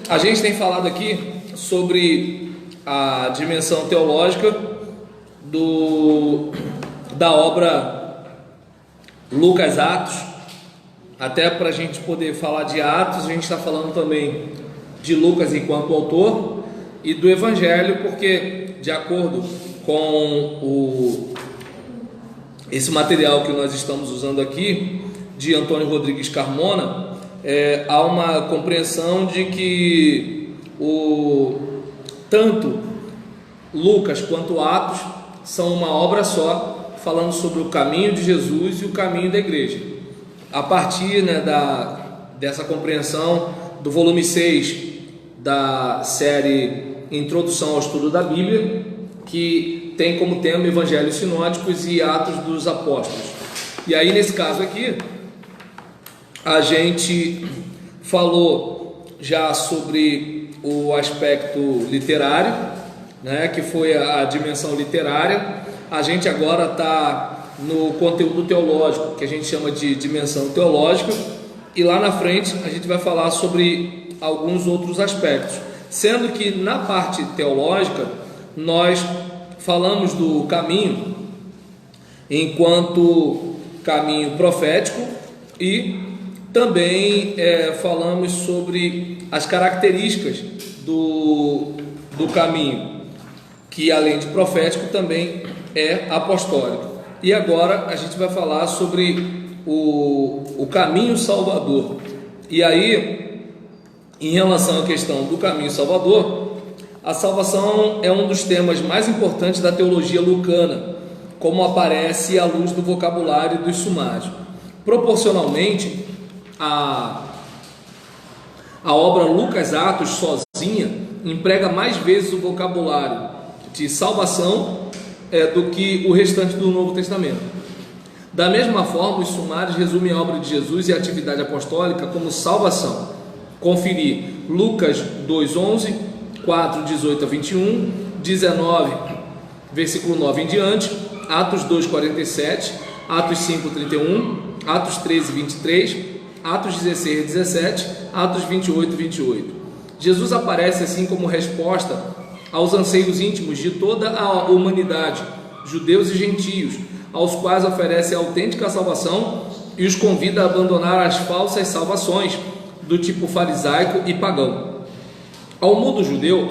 A gente tem falado aqui sobre a dimensão teológica da obra Lucas Atos. Até para a gente poder falar de Atos, a gente está falando também de Lucas enquanto autor e do Evangelho, porque de acordo com esse material que nós estamos usando aqui, de Antônio Rodrigues Carmona, há uma compreensão de que tanto Lucas quanto Atos são uma obra só, falando sobre o caminho de Jesus e o caminho da igreja. A partir dessa compreensão do volume 6 da série Introdução ao Estudo da Bíblia, que tem como tema Evangelhos Sinóticos e Atos dos Apóstolos. E aí, nesse caso aqui, a gente falou já sobre o aspecto literário, né, que foi a dimensão literária. A gente agora está no conteúdo teológico, que a gente chama de dimensão teológica, e lá na frente a gente vai falar sobre alguns outros aspectos, sendo que na parte teológica nós falamos do caminho enquanto caminho profético e também falamos sobre as características do caminho, que além de profético também é apostólico. E agora a gente vai falar sobre o caminho salvador. E aí, em relação à questão do caminho salvador, a salvação é um dos temas mais importantes da teologia lucana, como aparece à luz do vocabulário e dos sumários. Proporcionalmente, a obra Lucas Atos sozinha emprega mais vezes o vocabulário de salvação do que o restante do Novo Testamento. Da mesma forma, os sumários resumem a obra de Jesus e a atividade apostólica como salvação. Conferir Lucas 2:11, 4:18 a 21, 19, versículo 9 em diante, Atos 2:47, Atos 5:31, Atos 13:23, Atos 16:17, Atos 28:28. Jesus aparece assim como resposta aos anseios íntimos de toda a humanidade, judeus e gentios, aos quais oferece a autêntica salvação e os convida a abandonar as falsas salvações do tipo farisaico e pagão. Ao mundo judeu,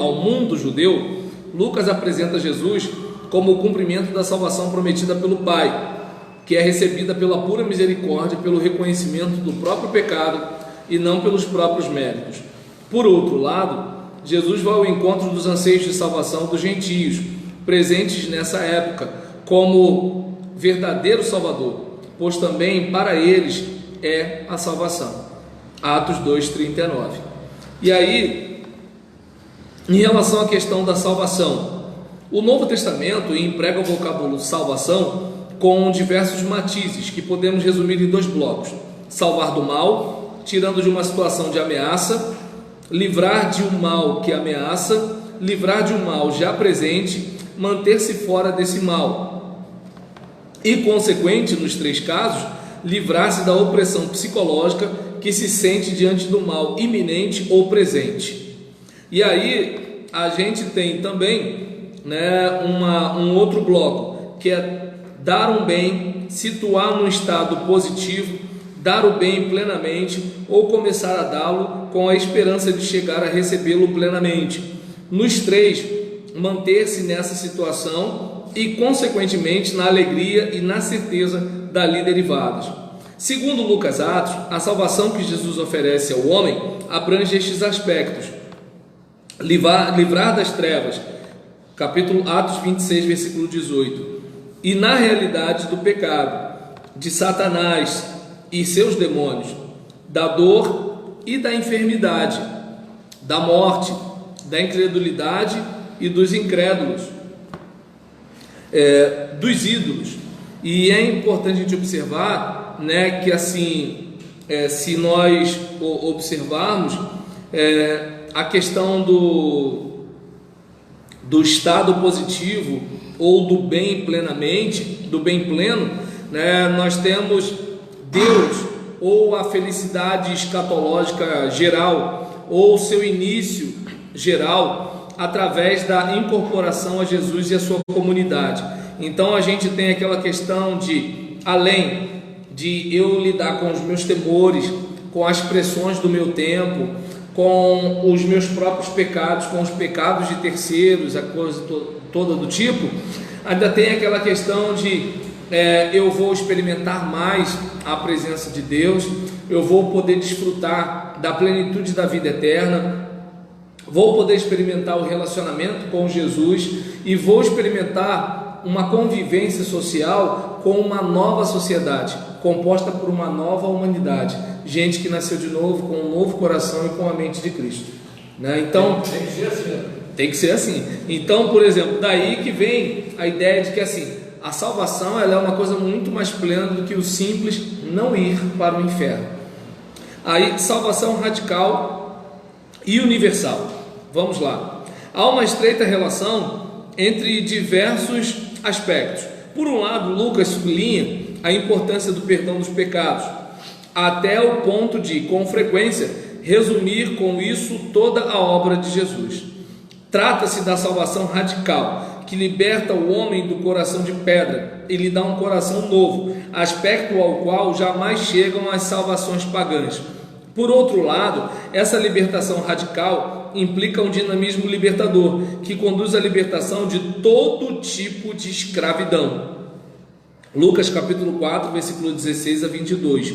Lucas apresenta Jesus como o cumprimento da salvação prometida pelo Pai, que é recebida pela pura misericórdia, pelo reconhecimento do próprio pecado e não pelos próprios méritos. Por outro lado, Jesus vai ao encontro dos anseios de salvação dos gentios, presentes nessa época, como verdadeiro Salvador, pois também para eles é a salvação. Atos 2:39. E aí, em relação à questão da salvação, o Novo Testamento emprega o vocábulo salvação com diversos matizes que podemos resumir em 2 blocos: salvar do mal, tirando de uma situação de ameaça; livrar de um mal que ameaça; livrar de um mal já presente, manter-se fora desse mal; e, consequente nos 3 casos, livrar-se da opressão psicológica que se sente diante do mal iminente ou presente. E aí a gente tem também um outro bloco, que é dar um bem, situar num estado positivo, dar o bem plenamente ou começar a dá-lo com a esperança de chegar a recebê-lo plenamente. Nos 3, manter-se nessa situação e, consequentemente, na alegria e na certeza dali derivadas. Segundo Lucas Atos, a salvação que Jesus oferece ao homem abrange estes aspectos: livrar das trevas, capítulo Atos 26, versículo 18, e na realidade do pecado, de Satanás e seus demônios, da dor e da enfermidade, da morte, da incredulidade e dos incrédulos, dos ídolos. E é importante a gente observar, que assim, se nós observarmos a questão do estado positivo ou do bem plenamente, do bem pleno, nós temos Deus, ou a felicidade escatológica geral, ou seu início geral através da incorporação a Jesus e a sua comunidade. Então a gente tem aquela questão de, além de eu lidar com os meus temores, com as pressões do meu tempo, com os meus próprios pecados, com os pecados de terceiros, a coisa toda do tipo, ainda tem aquela questão de eu vou experimentar mais a presença de Deus, eu vou poder desfrutar da plenitude da vida eterna, vou poder experimentar o relacionamento com Jesus e vou experimentar uma convivência social com uma nova sociedade, composta por uma nova humanidade, gente que nasceu de novo, com um novo coração e com a mente de Cristo, né? Então tem que ser assim. Tem que ser assim. Então, por exemplo, daí que vem a ideia de que assim, a salvação ela é uma coisa muito mais plena do que o simples não ir para o inferno. Aí, salvação radical e universal. Vamos lá. Há uma estreita relação entre diversos aspectos. Por um lado, Lucas sublinha a importância do perdão dos pecados, até o ponto de, com frequência, resumir com isso toda a obra de Jesus. Trata-se da salvação radical, que liberta o homem do coração de pedra e lhe dá um coração novo, aspecto ao qual jamais chegam as salvações pagãs. Por outro lado, essa libertação radical implica um dinamismo libertador, que conduz à libertação de todo tipo de escravidão. Lucas capítulo 4, versículo 16 a 22.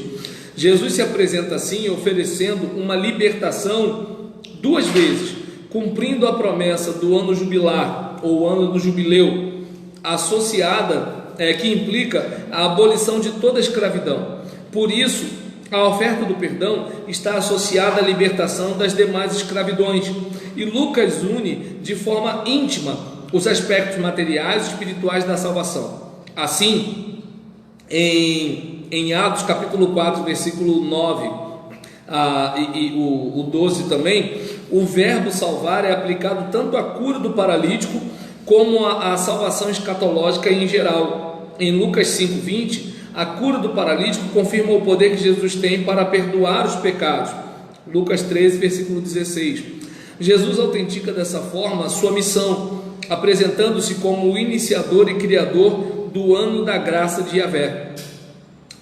Jesus se apresenta assim, oferecendo uma libertação duas vezes, cumprindo a promessa do ano jubilar, ou ano do jubileu, associada, que implica a abolição de toda a escravidão. Por isso, a oferta do perdão está associada à libertação das demais escravidões, e Lucas une de forma íntima os aspectos materiais e espirituais da salvação. Assim, em Atos capítulo 4, versículo 9 o 12 também, o verbo salvar é aplicado tanto à cura do paralítico como à salvação escatológica em geral. Em Lucas 5:20, a cura do paralítico confirma o poder que Jesus tem para perdoar os pecados. Lucas 13, versículo 16. Jesus autentica dessa forma a sua missão, apresentando-se como o iniciador e criador do ano da graça de Yahvé,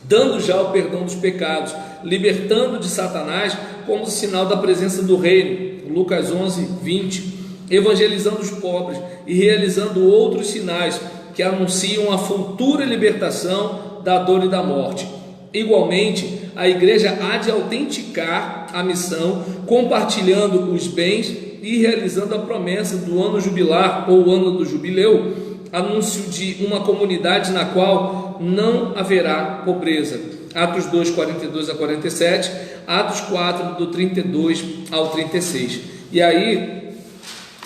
dando já o perdão dos pecados, libertando de Satanás como sinal da presença do reino. Lucas 11, 20. Evangelizando os pobres e realizando outros sinais que anunciam a futura libertação da dor e da morte. Igualmente, a igreja há de autenticar a missão, compartilhando os bens e realizando a promessa do ano jubilar ou ano do jubileu, anúncio de uma comunidade na qual não haverá pobreza. Atos 2, 42 a 47, Atos 4, do 32 ao 36. E aí,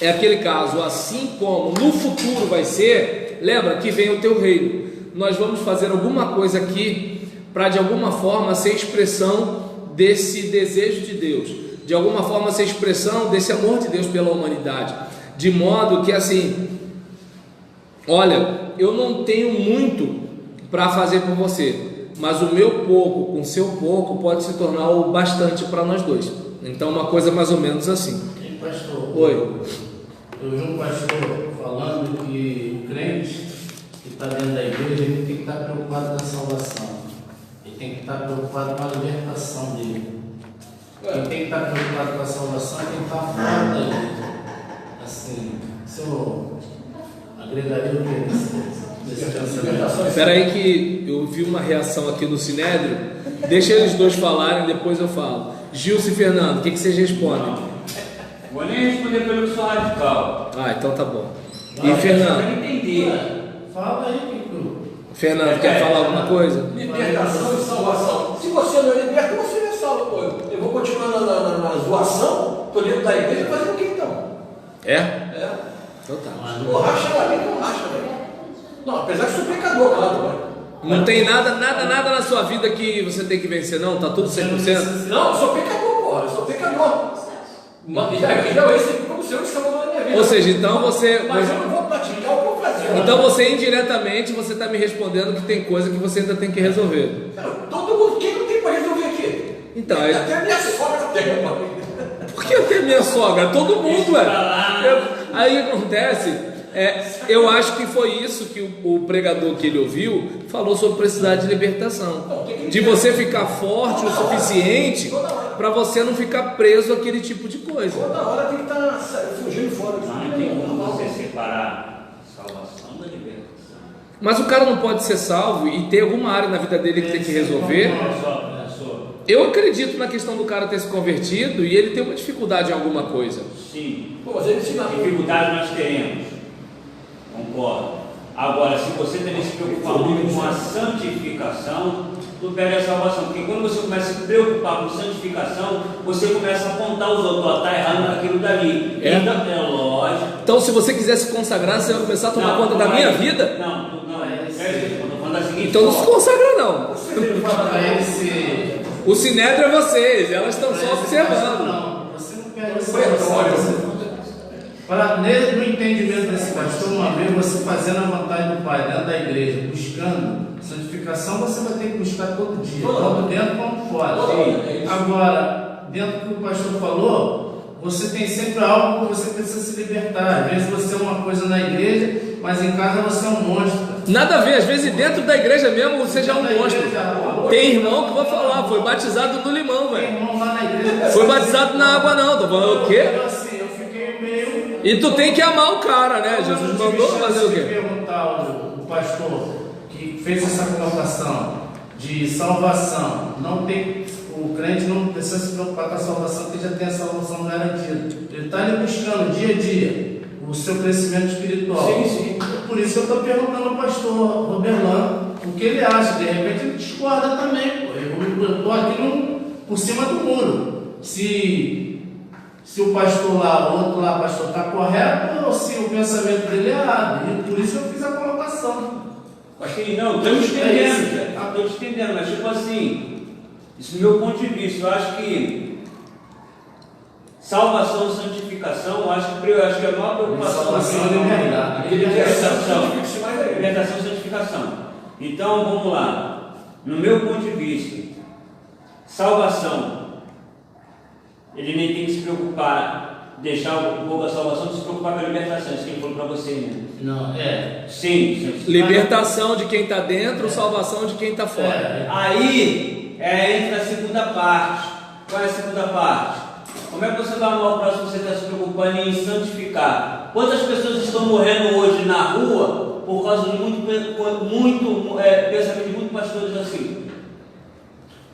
é aquele caso, assim como no futuro vai ser, lembra que vem o teu reino. Nós vamos fazer alguma coisa aqui para de alguma forma ser expressão desse desejo de Deus, de alguma forma ser expressão desse amor de Deus pela humanidade, de modo que assim, olha, eu não tenho muito para fazer por você, mas o meu pouco com o seu pouco pode se tornar o bastante para nós dois. Então uma coisa mais ou menos assim. Pastor, Oi. eu vi um pastor falando que o crente que está dentro da igreja, ele tem que estar preocupado com a salvação, ele tem que estar preocupado com a libertação dele. Quem tem que estar preocupado com a salvação, tem que estar fora da igreja. Assim, o senhor agregaria o que nesse pensamento? Espera aí que eu vi uma reação aqui no Sinédrio. Deixa eles dois falarem, depois eu falo. Gilson e Fernando, o que vocês respondem? Vou nem responder pelo que sou radical. Ah, então tá bom. E Fernando? Para entender. Fala aí, Pico. Fernando, quer falar alguma coisa? Libertação e salvação. Se você não é liberto, você não é salvo. Pô. Eu vou continuar na zoação, estou dentro da igreja, fazendo o que então? É? Então tá. Pô, racha lá, não racha, velho. Não, apesar de ser pecador, claro. Não tem nada na sua vida que você tem que vencer, não? Tá tudo 100%? Não, eu sou pecador, porra, eu sou pecador. Já esse como o Senhor está falando na minha vida. Ou seja, então você... Mas eu não vou praticar o que eu fazer. Então você indiretamente, você está me respondendo que tem coisa que você ainda tem que resolver. Todo mundo, quem não tem para resolver aqui? Então, Até a minha sogra tem, mano. Por que até minha sogra? Todo mundo, Aí o que acontece? Eu acho que foi isso que o pregador que ele ouviu falou sobre precisar de libertação. De você ficar forte o suficiente para você não ficar preso àquele tipo de coisa. Toda hora tem que estar fugindo fora. Não tem como você separar salvação da libertação. Mas o cara não pode ser salvo e ter alguma área na vida dele que tem que resolver. Eu acredito na questão do cara ter se convertido e ele ter uma dificuldade em alguma coisa. Sim. Pô, mas ele ensina Dificuldade nós teremos. Concordo. Agora, se você também se preocupar muito com a santificação, tu perde a salvação. Porque quando você começa a se preocupar com santificação, você começa a apontar os outros, tá errado naquilo dali. Então, é lógico. Então, se você quiser se consagrar, você vai começar a tomar conta da minha vida? Não, eu tô falando da seguinte Então não se forma. consagra, não. Para esse. O sinédrio é vocês, elas estão só observando. Não, você não perde essa salvação. No entendimento desse pastor, uma vez você fazendo a vontade do Pai dentro da igreja, buscando santificação, você vai ter que buscar todo dia, tanto dentro quanto fora. Agora, dentro do que o pastor falou, você tem sempre algo que você precisa se libertar. Às vezes você é uma coisa na igreja, mas em casa você é um monstro. Nada a ver, às vezes dentro da igreja mesmo você já é um monstro. Tem irmão que vai falar, foi batizado no limão, Tem velho. irmão lá na igreja. Foi batizado na água não, tô falando o quê? Assim, eu fiquei meio. E tu tem que amar o cara, né? Jesus mandou fazer o quê? Perguntar o pastor que fez essa colocação de salvação, não tem, o crente não precisa se preocupar com a salvação, porque já tem a salvação garantida. Ele está ali buscando dia a dia o seu crescimento espiritual. Sim. Por isso eu estou perguntando ao pastor Roberlan o que ele acha. De repente ele discorda também. Pô. Eu estou aqui por cima do muro. Se o pastor lá, o outro lá, pastor, está correto ou se o pensamento dele é errado. E por isso eu fiz a colocação. Acho que não, estou te entendendo, estou te entendendo, mas tipo assim, isso do meu ponto de vista, eu acho que salvação e santificação, eu acho que a maior preocupação Salvação é e libertação e santificação. Então vamos lá, no meu ponto de vista, salvação, ele nem tem que se preocupar, deixar um pouco a salvação, se preocupar com a libertação, isso que ele falou para você, né? Não, Sim. Libertação de quem está dentro, salvação de quem está fora. Aí entra a segunda parte. Qual é a segunda parte? Como é que você vai amar o próximo se você está se preocupando em santificar? Quantas pessoas estão morrendo hoje na rua por causa de muito pensamento de muitos pastores assim?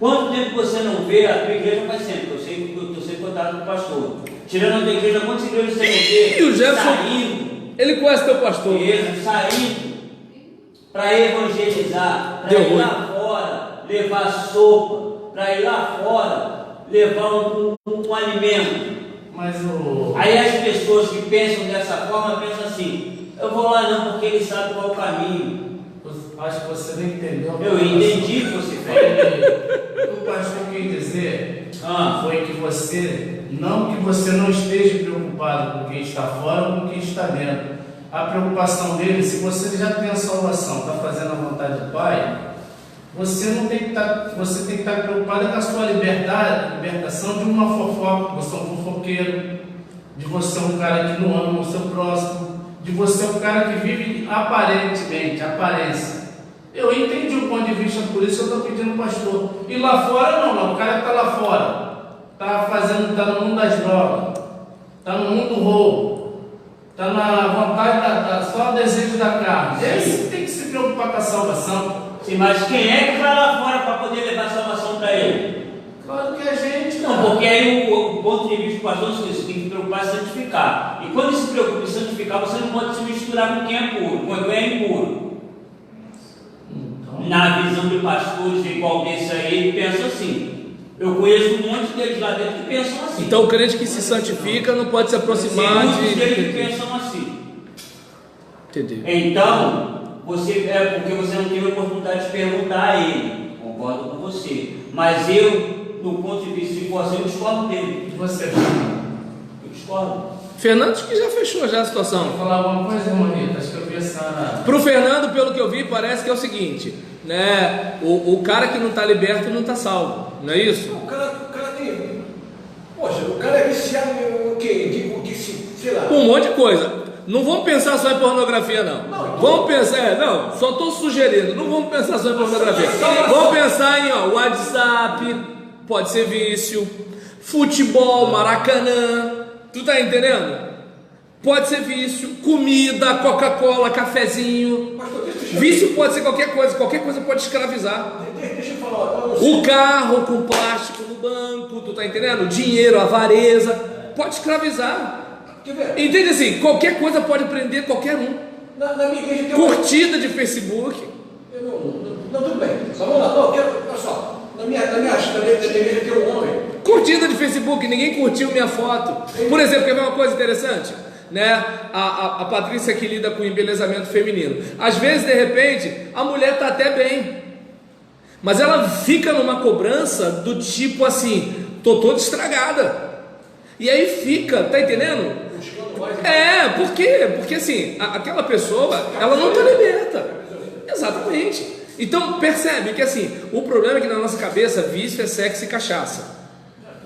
Quanto tempo você não vê a tua igreja faz sempre? Eu sei contato com o pastor. Tirando a tua igreja, quantas igrejas você não vê? E o Jefferson, saindo? ele conhece teu pastor. Saindo para evangelizar, para ir Deu lá fora, levar sopa, para ir lá fora, levar um alimento. Aí as pessoas que pensam dessa forma pensam assim: eu vou lá não porque ele sabe qual é o caminho. Acho que você não entendeu. Eu entendi o que você fez. O pastor quis dizer foi que você não esteja preocupado com quem está fora ou com quem está dentro. A preocupação dele, se você já tem a salvação, está fazendo a vontade do Pai, você não tem que estar, você tem que estar preocupado com a sua libertação de uma fofoca, de você é um fofoqueiro, de você é um cara que não ama o seu próximo, de você é um cara que vive aparentemente, aparência. Eu entendi o ponto de vista, por isso eu estou pedindo pastor. E lá fora não, o cara que está lá fora, está no mundo das drogas, está no mundo do roubo, está na vontade, só o desejo da carne. Esse tem que se preocupar com a salvação. Sim, mas quem é que vai lá fora para poder levar salvação para ele? Claro que a gente não. Porque aí o ponto de vista do pastor é isso, tem que se preocupar em santificar. E quando se preocupa em santificar, você não pode se misturar com quem é puro, com quem é impuro. Na visão de pastores igual desse aí, ele pensa assim. Eu conheço um monte deles lá dentro que pensam assim. Então o crente que se santifica não pode se aproximar de... muitos deles que pensam assim. Entendeu? Então, porque você não teve a oportunidade de perguntar a ele. Concordo com você. Mas eu, do ponto de vista de você, eu discordo dele. E você? Eu discordo. Fernando que já fechou já a situação. Vou falar alguma coisa, Monita? Acho que eu vi essa... Pro Fernando, pelo que eu vi, parece que é o seguinte, né? O cara que não está liberto não está salvo, não é isso? O cara tem... Poxa, o cara é viciado coisa, não vamos pensar só em pornografia, não. Vamos pensar, não, só estou sugerindo, não vamos pensar só em pornografia. Vamos pensar em WhatsApp, pode ser vício, futebol, Maracanã, tu tá entendendo? Pode ser vício, comida, Coca-Cola, cafezinho. Vício pode ser qualquer coisa pode escravizar. Deixa eu falar. O carro com plástico no banco, tu tá entendendo? Dinheiro, avareza, pode escravizar. Entende assim? Qualquer coisa pode prender qualquer um. Na minha igreja tem Curtida de Facebook. Não, tudo bem. Só vamos lá. Não, olha só. Na minha igreja tem um homem. Curtida de Facebook, ninguém curtiu minha foto. Por exemplo, quer ver uma coisa interessante? Né? A Patrícia que lida com o embelezamento feminino. Às vezes, de repente, a mulher está até bem, mas ela fica numa cobrança do tipo assim: tô toda estragada. E aí fica, tá entendendo? Por quê? Porque assim, aquela pessoa, ela não está liberta. Exatamente. Então percebe que assim, o problema é que na nossa cabeça vício é sexo e cachaça.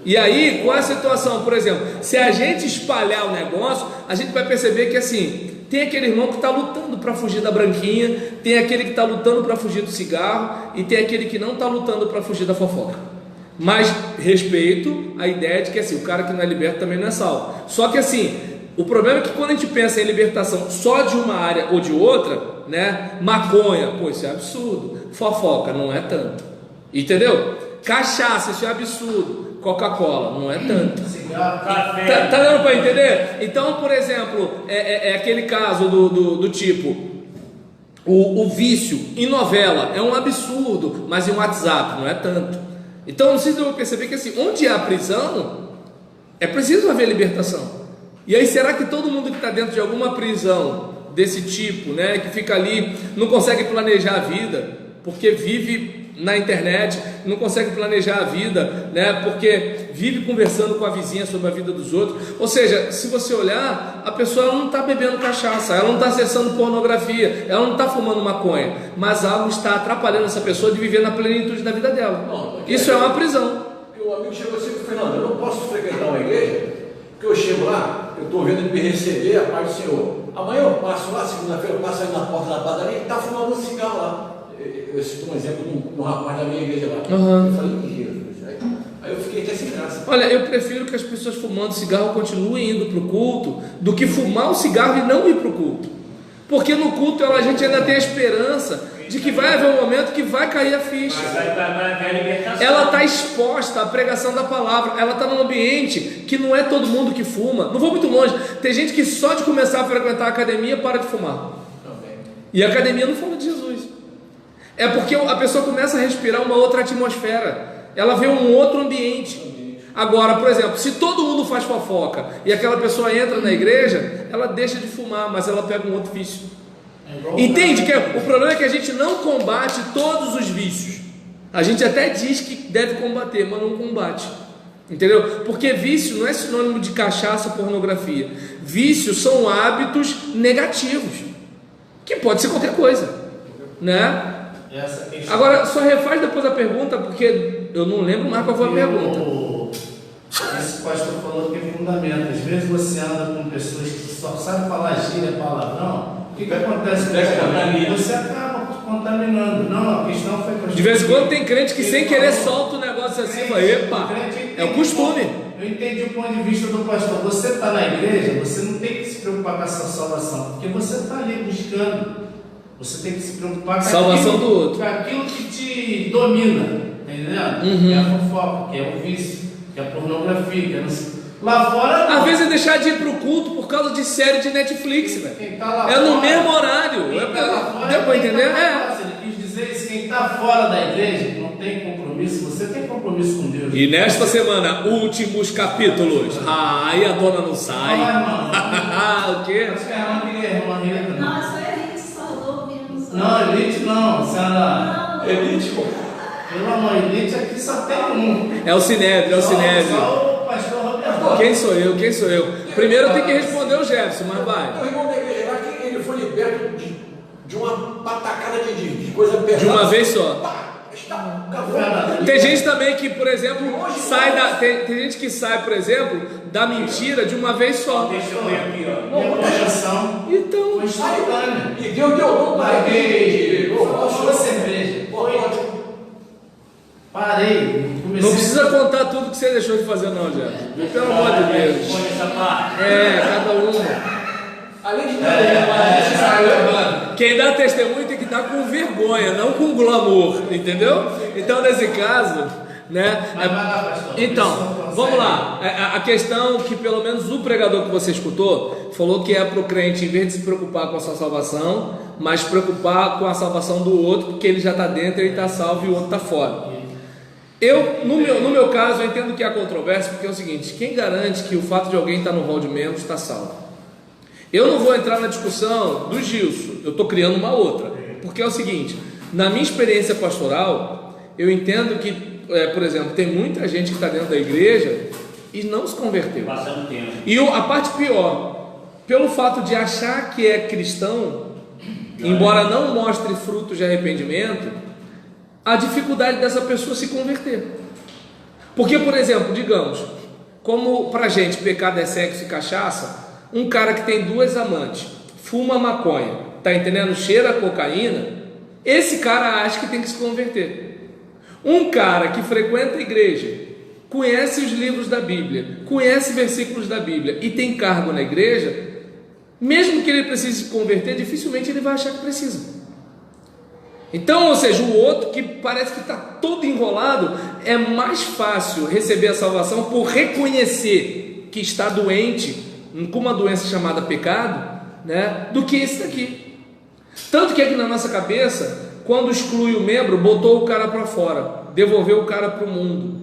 E aí, qual é a situação? Por exemplo, se a gente espalhar o negócio, a gente vai perceber que assim, tem aquele irmão que está lutando para fugir da branquinha, tem aquele que está lutando para fugir do cigarro, e tem aquele que não está lutando para fugir da fofoca. Mas respeito a ideia de que assim, o cara que não é liberto também não é salvo. Só que assim, o problema é que quando a gente pensa em libertação só de uma área ou de outra, né? Maconha, pô, isso é absurdo. Fofoca, não é tanto. Entendeu? Cachaça, isso é absurdo. Coca-Cola, não é tanto. Café. Tá dando para entender? Então, por exemplo, é aquele caso do tipo, o vício em novela é um absurdo, mas em WhatsApp não é tanto. Então, vocês vão perceber que assim, onde há prisão, é preciso haver libertação. E aí, será que todo mundo que está dentro de alguma prisão desse tipo, né, que fica ali, não consegue planejar a vida, porque vive na internet, não consegue planejar a vida, né? Porque vive conversando com a vizinha sobre a vida dos outros. Ou seja, se você olhar, a pessoa não está bebendo cachaça, ela não está acessando pornografia, ela não está fumando maconha, mas algo está atrapalhando essa pessoa de viver na plenitude da vida dela. Isso é uma prisão. O amigo chegou assim: Fernando, eu não posso frequentar uma igreja, porque eu chego lá, eu estou vendo ele me receber a paz do Senhor. Amanhã eu passo lá, segunda-feira eu passo aí na porta da padaria e está fumando um cigarro lá. Eu cito um exemplo de um rapaz da minha igreja lá. Eu falei: que Jesus? Aí eu fiquei até sem graça. Olha, eu prefiro que as pessoas fumando cigarro continuem indo para o culto do que fumar o cigarro e não ir para o culto. Porque no culto a gente ainda tem a esperança de que vai haver um momento que vai cair a ficha. Ela está exposta à pregação da palavra, ela está num ambiente que não é todo mundo que fuma. Não vou muito longe, tem gente que só de começar a frequentar a academia para de fumar. E a academia não fala de Jesus. É porque a pessoa começa a respirar uma outra atmosfera, ela vê um outro ambiente. Agora, por exemplo, se todo mundo faz fofoca e aquela pessoa entra na igreja, ela deixa de fumar, mas ela pega um outro vício. Entende que o problema é que a gente não combate todos os vícios. A gente até diz que deve combater, mas não combate. Entendeu? Porque vício não é sinônimo de cachaça, pornografia. Vícios são hábitos negativos, que pode ser qualquer coisa, né? Agora, só refaz depois a pergunta, porque eu não lembro mais qual foi a pergunta. Esse pastor falou que é fundamento. Às vezes você anda com pessoas que só sabem falar gíria, palavrão. O que acontece com você? Você acaba contaminando. Não, a questão foi... De vez em quando tem crente que sem querer solta o negócio assim, epa, é o costume. Eu entendi o ponto de vista do pastor. Você está na igreja, você não tem que se preocupar com a sua salvação, porque você está ali buscando. Você tem que se preocupar com salvação do outro, com aquilo que te domina, entendendo? Que é a fofoca, que é o vício, que é a pornografia, que é lá fora. Às vezes é deixar de ir pro culto por causa de série de Netflix, velho. Tá é fora, no mesmo horário. Deu pra entender? Ele quis dizer isso: quem está fora da igreja não tem compromisso, você tem compromisso com Deus. E nesta semana, últimos capítulos. Aí a dona não sai. O quê? Acho que é uma irmã. Não, isso é elite, só ouvimos. Não, elite não, senhora. Elite, pô. Pelo amor, elite aqui só tem um. É o Sinédrio, Só o pastor Roberto. Quem sou eu? Primeiro eu tenho que responder o Jefferson, mas vai. O irmão da igreja lá, que ele foi liberto de uma patacada de coisa pesada. De uma vez só. Pá, Acabou. Tem gente também que, por exemplo, sai da. Tem gente que sai, por exemplo, da mentira de uma vez só. Deixa eu ver aqui, ó. Minha conversão Então. foi instantânea. E deu Paguei, faltou a cerveja. Parei. Não precisa contar tudo que você deixou de fazer, não, Jé. Pelo amor de Deus. Põe essa parte. Cada uma. Além de Quem dá testemunho tem que dar com vergonha, não com glamour, entendeu? Então, nesse caso, né? Mas vai lá, pastor. Então, vamos lá. A questão que pelo menos o pregador que você escutou falou que é para o crente, em vez de se preocupar com a sua salvação, mas preocupar com a salvação do outro, porque ele já está dentro, ele está salvo e o outro está fora. No meu caso, eu entendo que há controvérsia, porque é o seguinte: quem garante que o fato de alguém estar no rol de membros está salvo? Eu não vou entrar na discussão do Gilson, eu estou criando uma outra, porque é o seguinte: na minha experiência pastoral, eu entendo que, por exemplo, tem muita gente que está dentro da igreja e não se converteu. Passando tempo. E a parte pior, pelo fato de achar que é cristão, embora não mostre frutos de arrependimento, a dificuldade dessa pessoa se converter. Porque, por exemplo, digamos, como pra gente pecado é sexo e cachaça, um cara que tem 2 amantes, fuma maconha, tá entendendo? Cheira cocaína, esse cara acha que tem que se converter. Um cara que frequenta a igreja, conhece os livros da Bíblia, conhece versículos da Bíblia e tem cargo na igreja, mesmo que ele precise se converter, dificilmente ele vai achar que precisa. Então, ou seja, o outro que parece que está todo enrolado, é mais fácil receber a salvação por reconhecer que está doente com uma doença chamada pecado, né, do que esse daqui. Tanto que aqui na nossa cabeça, quando exclui o membro, botou o cara para fora, devolveu o cara para o mundo.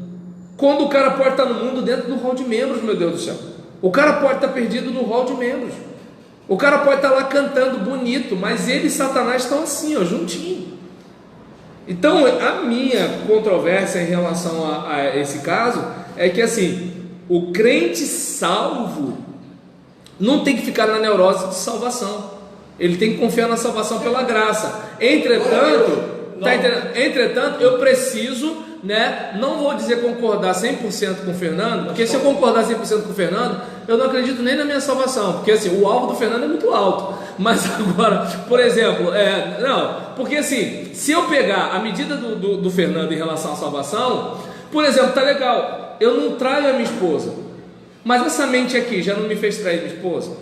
Quando o cara pode estar no mundo dentro do rol de membros, meu Deus do céu. O cara pode estar perdido no rol de membros. O cara pode estar lá cantando bonito, mas ele e Satanás estão assim, ó, juntinho. Então, a minha controvérsia em relação a esse caso é que, assim, o crente salvo não tem que ficar na neurose de salvação. Ele tem que confiar na salvação pela graça. Entretanto, eu preciso, né, não vou dizer concordar 100% com o Fernando, porque se eu concordar 100% com o Fernando, eu não acredito nem na minha salvação, porque assim, o alvo do Fernando é muito alto. Mas agora, por exemplo, porque assim, se eu pegar a medida do Fernando em relação à salvação, por exemplo, tá legal, eu não traio a minha esposa, mas essa mente aqui já não me fez trair minha esposa,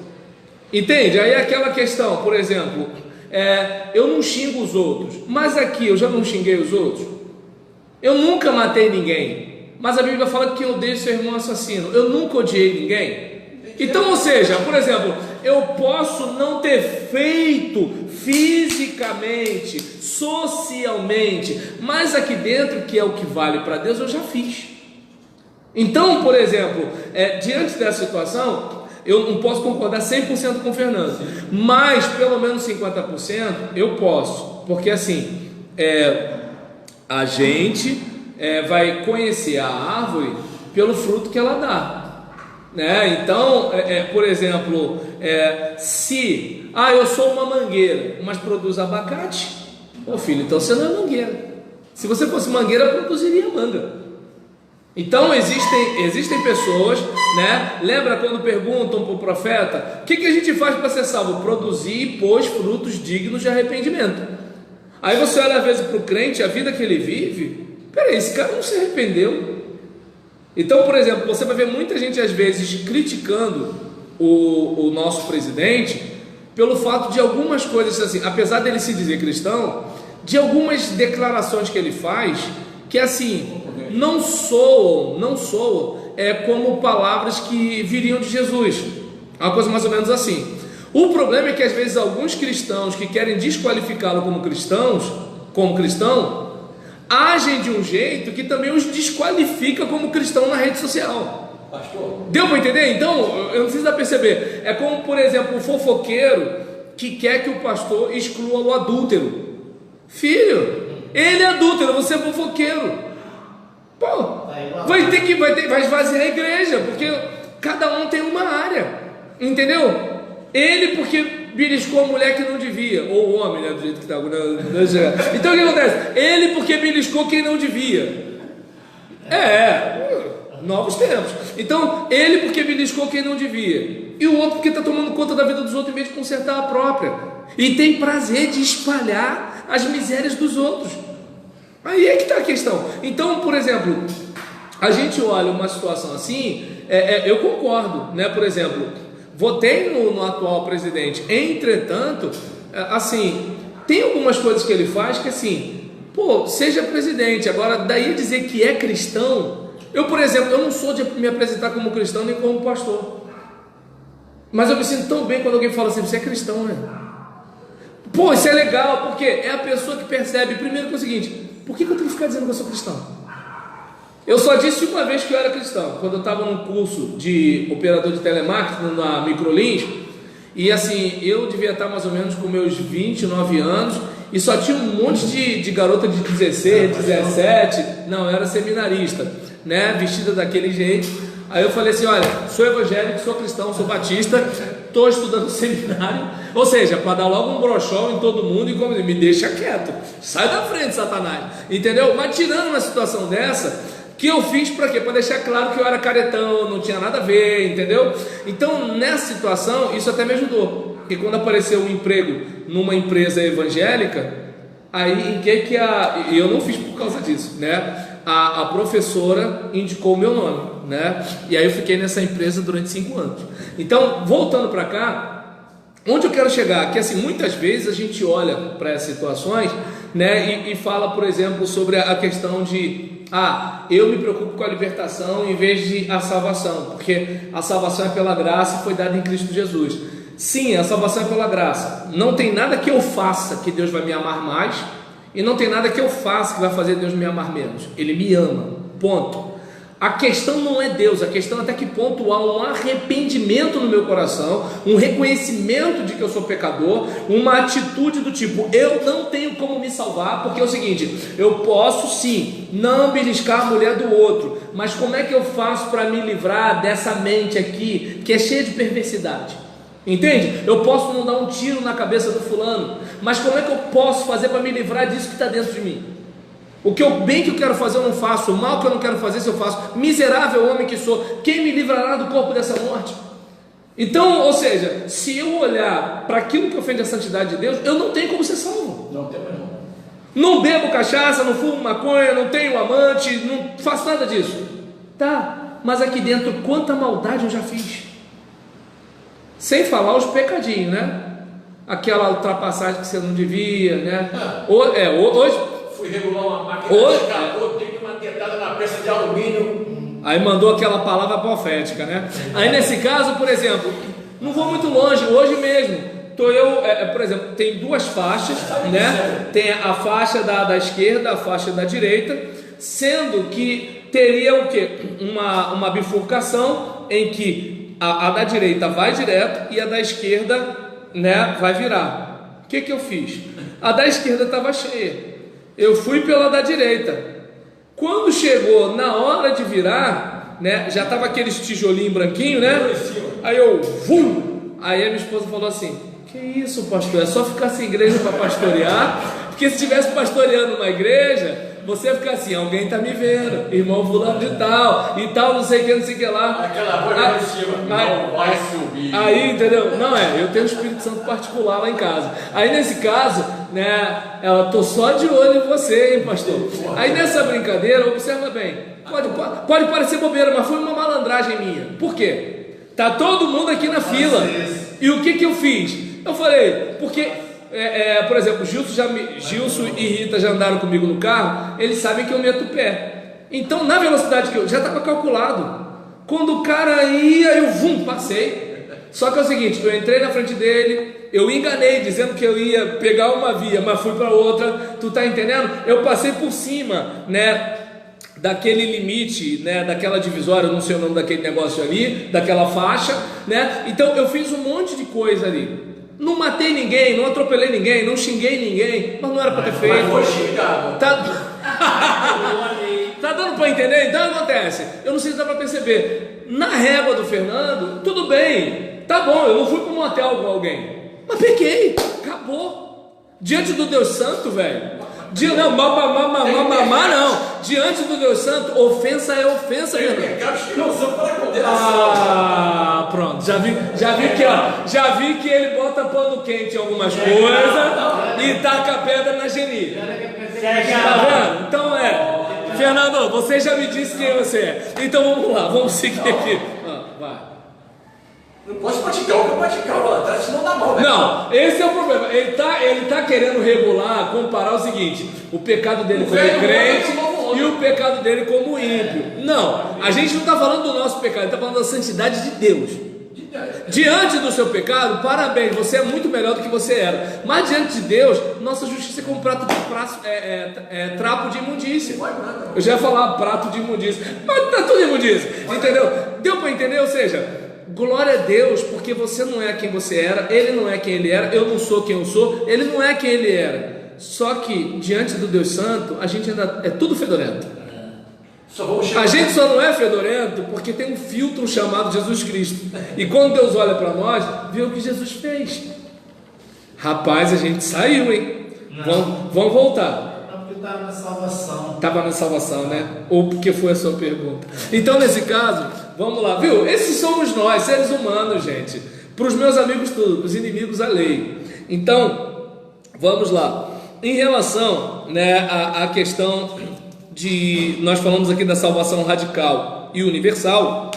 entende? Aí aquela questão, por exemplo, eu não xingo os outros, mas aqui eu já não xinguei os outros, eu nunca matei ninguém, mas a Bíblia fala que eu odeio seu irmão assassino, eu nunca odiei ninguém. Então, ou seja, por exemplo, eu posso não ter feito fisicamente, socialmente, mas aqui dentro, que é o que vale para Deus, eu já fiz. Então, por exemplo, diante dessa situação, eu não posso concordar 100% com o Fernando, mas pelo menos 50% eu posso, porque assim, a gente vai conhecer a árvore pelo fruto que ela dá. Né? Então, por exemplo, se eu sou uma mangueira, mas produz abacate, filho, então você não é mangueira. Se você fosse mangueira, produziria manga. Então existem pessoas, né? Lembra quando perguntam para o profeta, o que a gente faz para ser salvo? Produzir, pois, frutos dignos de arrependimento. Aí você olha às vezes para o crente, a vida que ele vive, peraí, esse cara não se arrependeu. Então, por exemplo, você vai ver muita gente às vezes criticando o nosso presidente pelo fato de algumas coisas assim, apesar dele se dizer cristão, de algumas declarações que ele faz que assim não soam como palavras que viriam de Jesus. É uma coisa mais ou menos assim. O problema é que às vezes alguns cristãos que querem desqualificá-lo como cristão, agem de um jeito que também os desqualifica como cristão na rede social. Pastor, deu para entender? Então, eu não preciso perceber. É como, por exemplo, o fofoqueiro que quer que o pastor exclua o adúltero. Filho, ele é adúltero, você é fofoqueiro. Pô, vai esvaziar a igreja, porque cada um tem uma área, entendeu? Ele porque beliscou a mulher que não devia, ou o homem, né, do jeito que tá. Então o que acontece? Ele porque beliscou quem não devia. Novos tempos. Então, ele porque beliscou quem não devia, e o outro porque está tomando conta da vida dos outros em vez de consertar a própria, e tem prazer de espalhar as misérias dos outros. Aí é que está a questão. Então, por exemplo, a gente olha uma situação assim, eu concordo, né? Por exemplo, votei no atual presidente, entretanto, assim, tem algumas coisas que ele faz que assim, pô, seja presidente, agora daí dizer que é cristão. Eu, por exemplo, eu não sou de me apresentar como cristão nem como pastor, mas eu me sinto tão bem quando alguém fala assim, você é cristão, né? Pô, isso é legal, porque é a pessoa que percebe, primeiro que é o seguinte, por que eu tenho que ficar dizendo que eu sou cristão? Eu só disse uma vez que eu era cristão, quando eu estava num curso de operador de telemarketing na Microlins, e assim, eu devia estar mais ou menos com meus 29 anos, e só tinha um monte de garota de 16, 17, não, eu era seminarista, né, vestida daquele jeito. Aí eu falei assim, olha, sou evangélico, sou cristão, sou batista, estou estudando seminário, ou seja, para dar logo um brochol em todo mundo e como me deixa quieto, sai da frente, Satanás, entendeu? Mas tirando uma situação dessa, que eu fiz para quê? Para deixar claro que eu era caretão, não tinha nada a ver, entendeu? Então nessa situação, isso até me ajudou, porque quando apareceu um emprego numa empresa evangélica, aí em que eu não fiz por causa disso, né? A professora indicou o meu nome, né? E aí eu fiquei nessa empresa durante 5 anos. Então, voltando para cá, onde eu quero chegar? Que assim, muitas vezes a gente olha para essas situações, né? E fala, por exemplo, sobre a questão de eu me preocupo com a libertação em vez de a salvação, porque a salvação é pela graça e foi dada em Cristo Jesus. Sim, a salvação é pela graça. Não tem nada que eu faça que Deus vai me amar mais, e não tem nada que eu faça que vai fazer Deus me amar menos. Ele me ama, ponto. A questão não é Deus, a questão é até que ponto há um arrependimento no meu coração, um reconhecimento de que eu sou pecador, uma atitude do tipo, eu não tenho como me salvar, porque é o seguinte, eu posso sim não beliscar a mulher do outro, mas como é que eu faço para me livrar dessa mente aqui, que é cheia de perversidade? Entende? Eu posso não dar um tiro na cabeça do fulano, mas como é que eu posso fazer para me livrar disso que está dentro de mim? O bem que eu quero fazer eu não faço, o mal que eu não quero fazer eu faço. Miserável homem que sou, quem me livrará do corpo dessa morte? Então, ou seja, se eu olhar para aquilo que ofende a santidade de Deus, eu não tenho como ser salvo. Não tem mais não. Não bebo cachaça, não fumo maconha, não tenho amante, não faço nada disso. Tá, mas aqui dentro quanta maldade eu já fiz. Sem falar os pecadinhos, né? Aquela ultrapassagem que você não devia, né? Hoje fui regular uma máquina de calor, dei uma dentada na peça de alumínio. Aí mandou aquela palavra profética, né? Aí nesse caso, por exemplo, não vou muito longe, hoje mesmo, por exemplo, tem 2 faixas, né? Tem a faixa da esquerda, a faixa da direita, sendo que teria o quê? Uma bifurcação em que a da direita vai direto e a da esquerda, né, vai virar. O que eu fiz? A da esquerda estava cheia, eu fui pela da direita. Quando chegou na hora de virar, né, já estava aqueles tijolinhos branquinhos, né? Aí aí a minha esposa falou assim, que isso, pastor, é só ficar sem igreja para pastorear? Porque se estivesse pastoreando uma igreja, você ia ficar assim, alguém está me vendo, irmão fulano de tal, e tal, não sei o que lá. Aquela voz lá em cima, não vai subir. Aí, entendeu? Não eu tenho um Espírito Santo particular lá em casa. Aí nesse caso, né, ela, tô só de olho em você, hein, pastor? Aí nessa brincadeira, observa bem, pode parecer bobeira, mas foi uma malandragem minha. Por quê? Tá todo mundo aqui na fila. E o que eu fiz? Eu falei, porque... por exemplo, Gilson e Rita já andaram comigo no carro, eles sabem que eu meto o pé. Então, na velocidade que eu já estava calculado, quando o cara ia, eu passei. Só que é o seguinte, eu entrei na frente dele, eu enganei dizendo que eu ia pegar uma via, mas fui para outra. Tu tá entendendo? Eu passei por cima, né, daquele limite, né, daquela divisória, eu não sei o nome daquele negócio ali, daquela faixa, né? Então eu fiz um monte de coisa ali. Não matei ninguém, não atropelei ninguém, não xinguei ninguém, mas não era para ter feito. Mas foi xingado. Tá dando para entender? Então acontece. Eu não sei se dá para perceber. Na régua do Fernando, tudo bem, tá bom, eu não fui para um motel com alguém. Mas pequei, acabou. Diante do Deus Santo, velho. Não, não. Diante do Deus Santo, ofensa é ofensa, meu irmão. Pecados que não são para condenação. Pronto. Já vi que ele bota pano quente em algumas coisas e taca pedra na genia. Tá vendo? Então Fernando, você já me disse quem você é. Então vamos lá, vamos seguir aqui. Vai. Não posso praticar o que eu praticava lá atrás, senão dá mal, né? Não, esse é o problema. Ele tá querendo regular, comparar o seguinte: o pecado dele como crente e o pecado dele como ímpio. Não, a gente não está falando do nosso pecado, está falando da santidade de Deus. Diante do seu pecado, parabéns, você é muito melhor do que você era. Mas diante de Deus, nossa justiça é como trapo de imundícia. Eu já ia falar prato de imundícia, mas tá tudo imundícia, entendeu? Deu para entender? Ou seja, glória a Deus, porque você não é quem você era, ele não é quem ele era, eu não sou quem eu sou, ele não é quem ele era. Só que diante do Deus Santo, a gente ainda é tudo fedorento. A gente só não é fedorento porque tem um filtro chamado Jesus Cristo. E quando Deus olha para nós, vê o que Jesus fez. Rapaz, a gente saiu, hein? Vamos voltar. Não, porque estava na salvação. Estava na salvação, né? Ou porque foi a sua pergunta. Então, nesse caso, vamos lá, viu? Esses somos nós, seres humanos, gente. Para os meus amigos tudo, para os inimigos a lei. Então, vamos lá. Em relação, né, à questão nós falamos aqui da salvação radical e universal,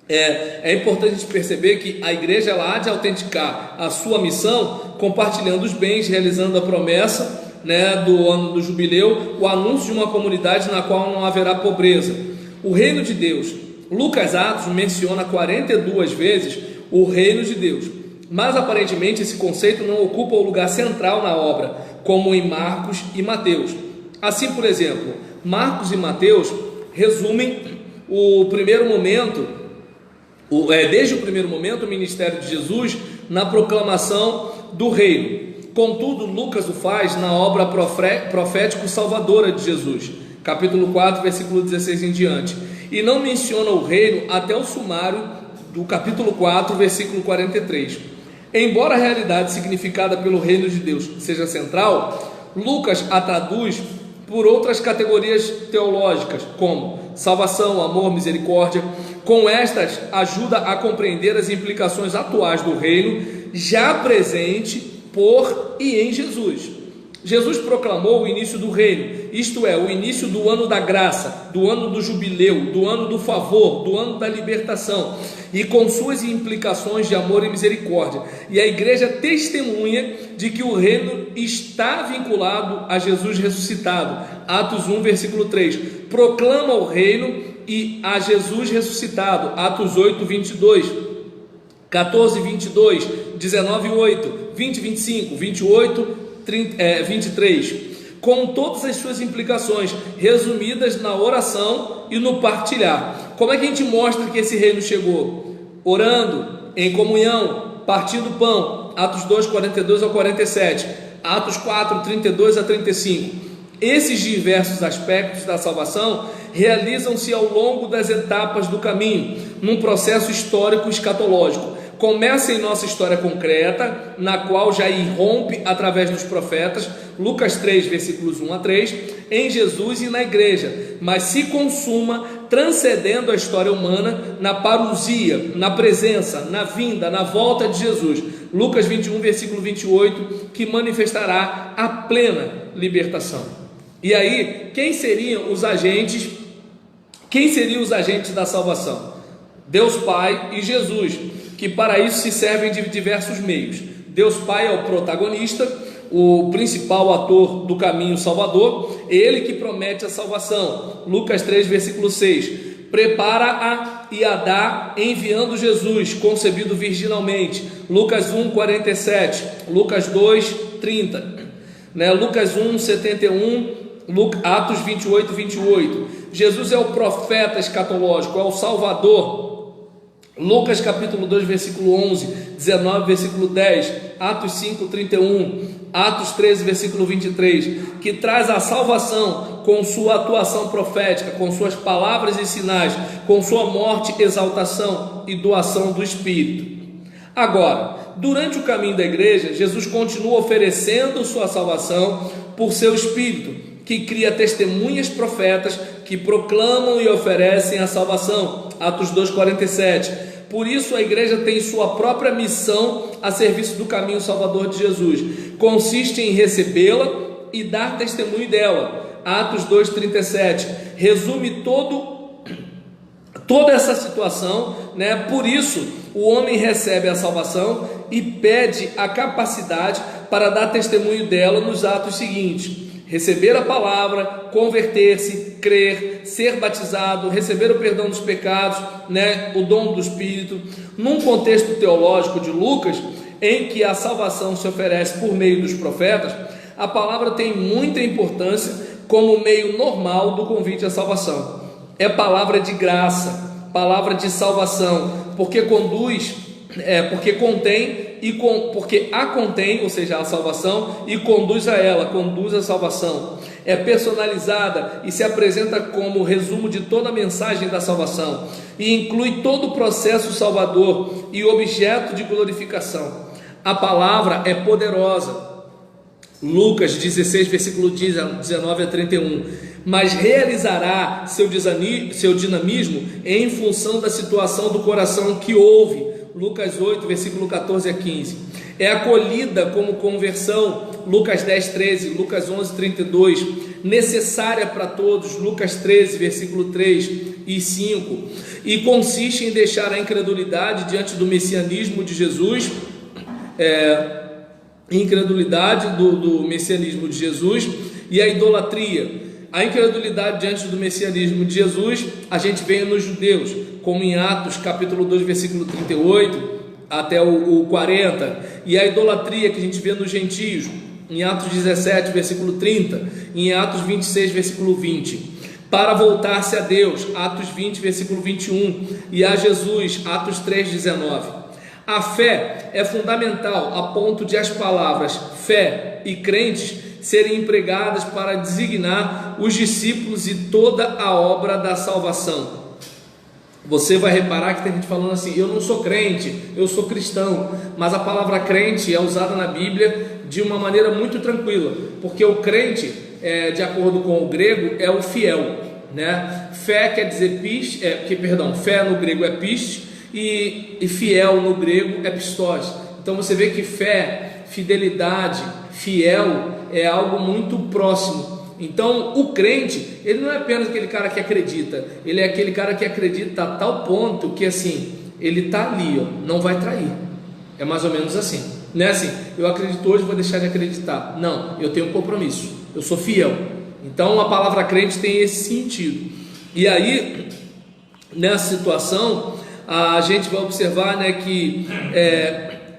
é importante a gente perceber que a igreja ela há de autenticar a sua missão compartilhando os bens, realizando a promessa, né, do ano do jubileu, o anúncio de uma comunidade na qual não haverá pobreza. O reino de Deus, Lucas Atos menciona 42 vezes o reino de Deus, mas aparentemente esse conceito não ocupa o lugar central na obra, como em Marcos e Mateus. Assim, por exemplo, Marcos e Mateus resumem o primeiro momento, desde o primeiro momento, o ministério de Jesus na proclamação do reino. Contudo, Lucas o faz na obra profético salvadora de Jesus, capítulo 4, versículo 16 em diante, e não menciona o reino até o sumário do capítulo 4, versículo 43. Embora a realidade significada pelo reino de Deus seja central, Lucas a traduz por outras categorias teológicas, como salvação, amor, misericórdia. Com estas, ajuda a compreender as implicações atuais do reino, já presente por e em Jesus. Jesus proclamou o início do reino, isto é, o início do ano da graça, do ano do jubileu, do ano do favor, do ano da libertação, e com suas implicações de amor e misericórdia. E a igreja testemunha de que o reino está vinculado a Jesus ressuscitado. Atos 1, versículo 3. Proclama o reino e a Jesus ressuscitado. Atos 8, 22. 14, 22. 19, 8. 20, 25. 28, 23, com todas as suas implicações resumidas na oração e no partilhar. Como é que a gente mostra que esse reino chegou? Orando, em comunhão, partindo o pão. Atos 2, 42 ao 47, Atos 4, 32 a 35. Esses diversos aspectos da salvação realizam-se ao longo das etapas do caminho, num processo histórico escatológico. Começa em nossa história concreta, na qual já irrompe através dos profetas, Lucas 3, versículos 1 a 3, em Jesus e na igreja, mas se consuma transcendendo a história humana na parousia, na presença, na vinda, na volta de Jesus. Lucas 21, versículo 28, que manifestará a plena libertação. E aí, quem seriam os agentes da salvação? Deus Pai e Jesus, que para isso se servem de diversos meios. Deus Pai é o protagonista, o principal ator do caminho salvador, ele que promete a salvação. Lucas 3, versículo 6. Prepara-a e a dá enviando Jesus, concebido virginalmente. Lucas 1, 47. Lucas 2, 30. Lucas 1, 71. Atos 28, 28. Jesus é o profeta escatológico, é o Salvador. Lucas capítulo 2, versículo 11, 19, versículo 10, Atos 5, 31, Atos 13, versículo 23, que traz a salvação com sua atuação profética, com suas palavras e sinais, com sua morte, exaltação e doação do Espírito. Agora, Durante o caminho da igreja, Jesus continua oferecendo sua salvação por seu Espírito, que cria testemunhas profetas que proclamam e oferecem a salvação. Atos 2,47. Por isso a igreja tem sua própria missão a serviço do caminho salvador de Jesus. Consiste em recebê-la e dar testemunho dela. Atos 2,37. Resume toda essa situação, né? Por isso o homem recebe a salvação e pede a capacidade para dar testemunho dela nos atos seguintes: receber a palavra, converter-se, crer, ser batizado, receber o perdão dos pecados, né? O dom do Espírito. Num contexto teológico de Lucas, em que a salvação se oferece por meio dos profetas, a palavra tem muita importância como meio normal do convite à salvação. É palavra de graça, palavra de salvação, porque a contém, ou seja, a salvação, e conduz a ela, conduz a salvação. É personalizada e se apresenta como resumo de toda a mensagem da salvação, e inclui todo o processo salvador e objeto de glorificação. A palavra é poderosa. Lucas 16, versículo 19 a 31. Mas realizará seu dinamismo em função da situação do coração que ouve. Lucas 8, versículo 14 a 15. É acolhida como conversão. Lucas 10, 13. Lucas 11, 32. Necessária para todos. Lucas 13, versículo 3 e 5. E consiste em deixar a incredulidade diante do messianismo de Jesus, incredulidade do messianismo de Jesus e a idolatria. A incredulidade diante do messianismo de Jesus a gente vê nos judeus, como em Atos capítulo 2, versículo 38 até o 40, e a idolatria que a gente vê nos gentios, em Atos 17, versículo 30, e em Atos 26, versículo 20, para voltar-se a Deus, Atos 20, versículo 21, e a Jesus, Atos 3, 19. A fé é fundamental a ponto de as palavras fé e crentes serem empregadas para designar os discípulos e toda a obra da salvação. Você vai reparar que tem gente falando assim: eu não sou crente, eu sou cristão. Mas a palavra crente é usada na Bíblia de uma maneira muito tranquila, porque o crente, de acordo com o grego, é o fiel, né? Fé quer dizer fé no grego é piste, e fiel no grego é pistos. Então você vê que fé, fidelidade, fiel é algo muito próximo. Então o crente, ele não é apenas aquele cara que acredita, ele é aquele cara que acredita a tal ponto que assim, ele está ali, não vai trair. É mais ou menos assim, não é assim: eu acredito hoje, vou deixar de acreditar. Não, eu tenho um compromisso, eu sou fiel. Então a palavra crente tem esse sentido. E aí, nessa situação, a gente vai observar, né, que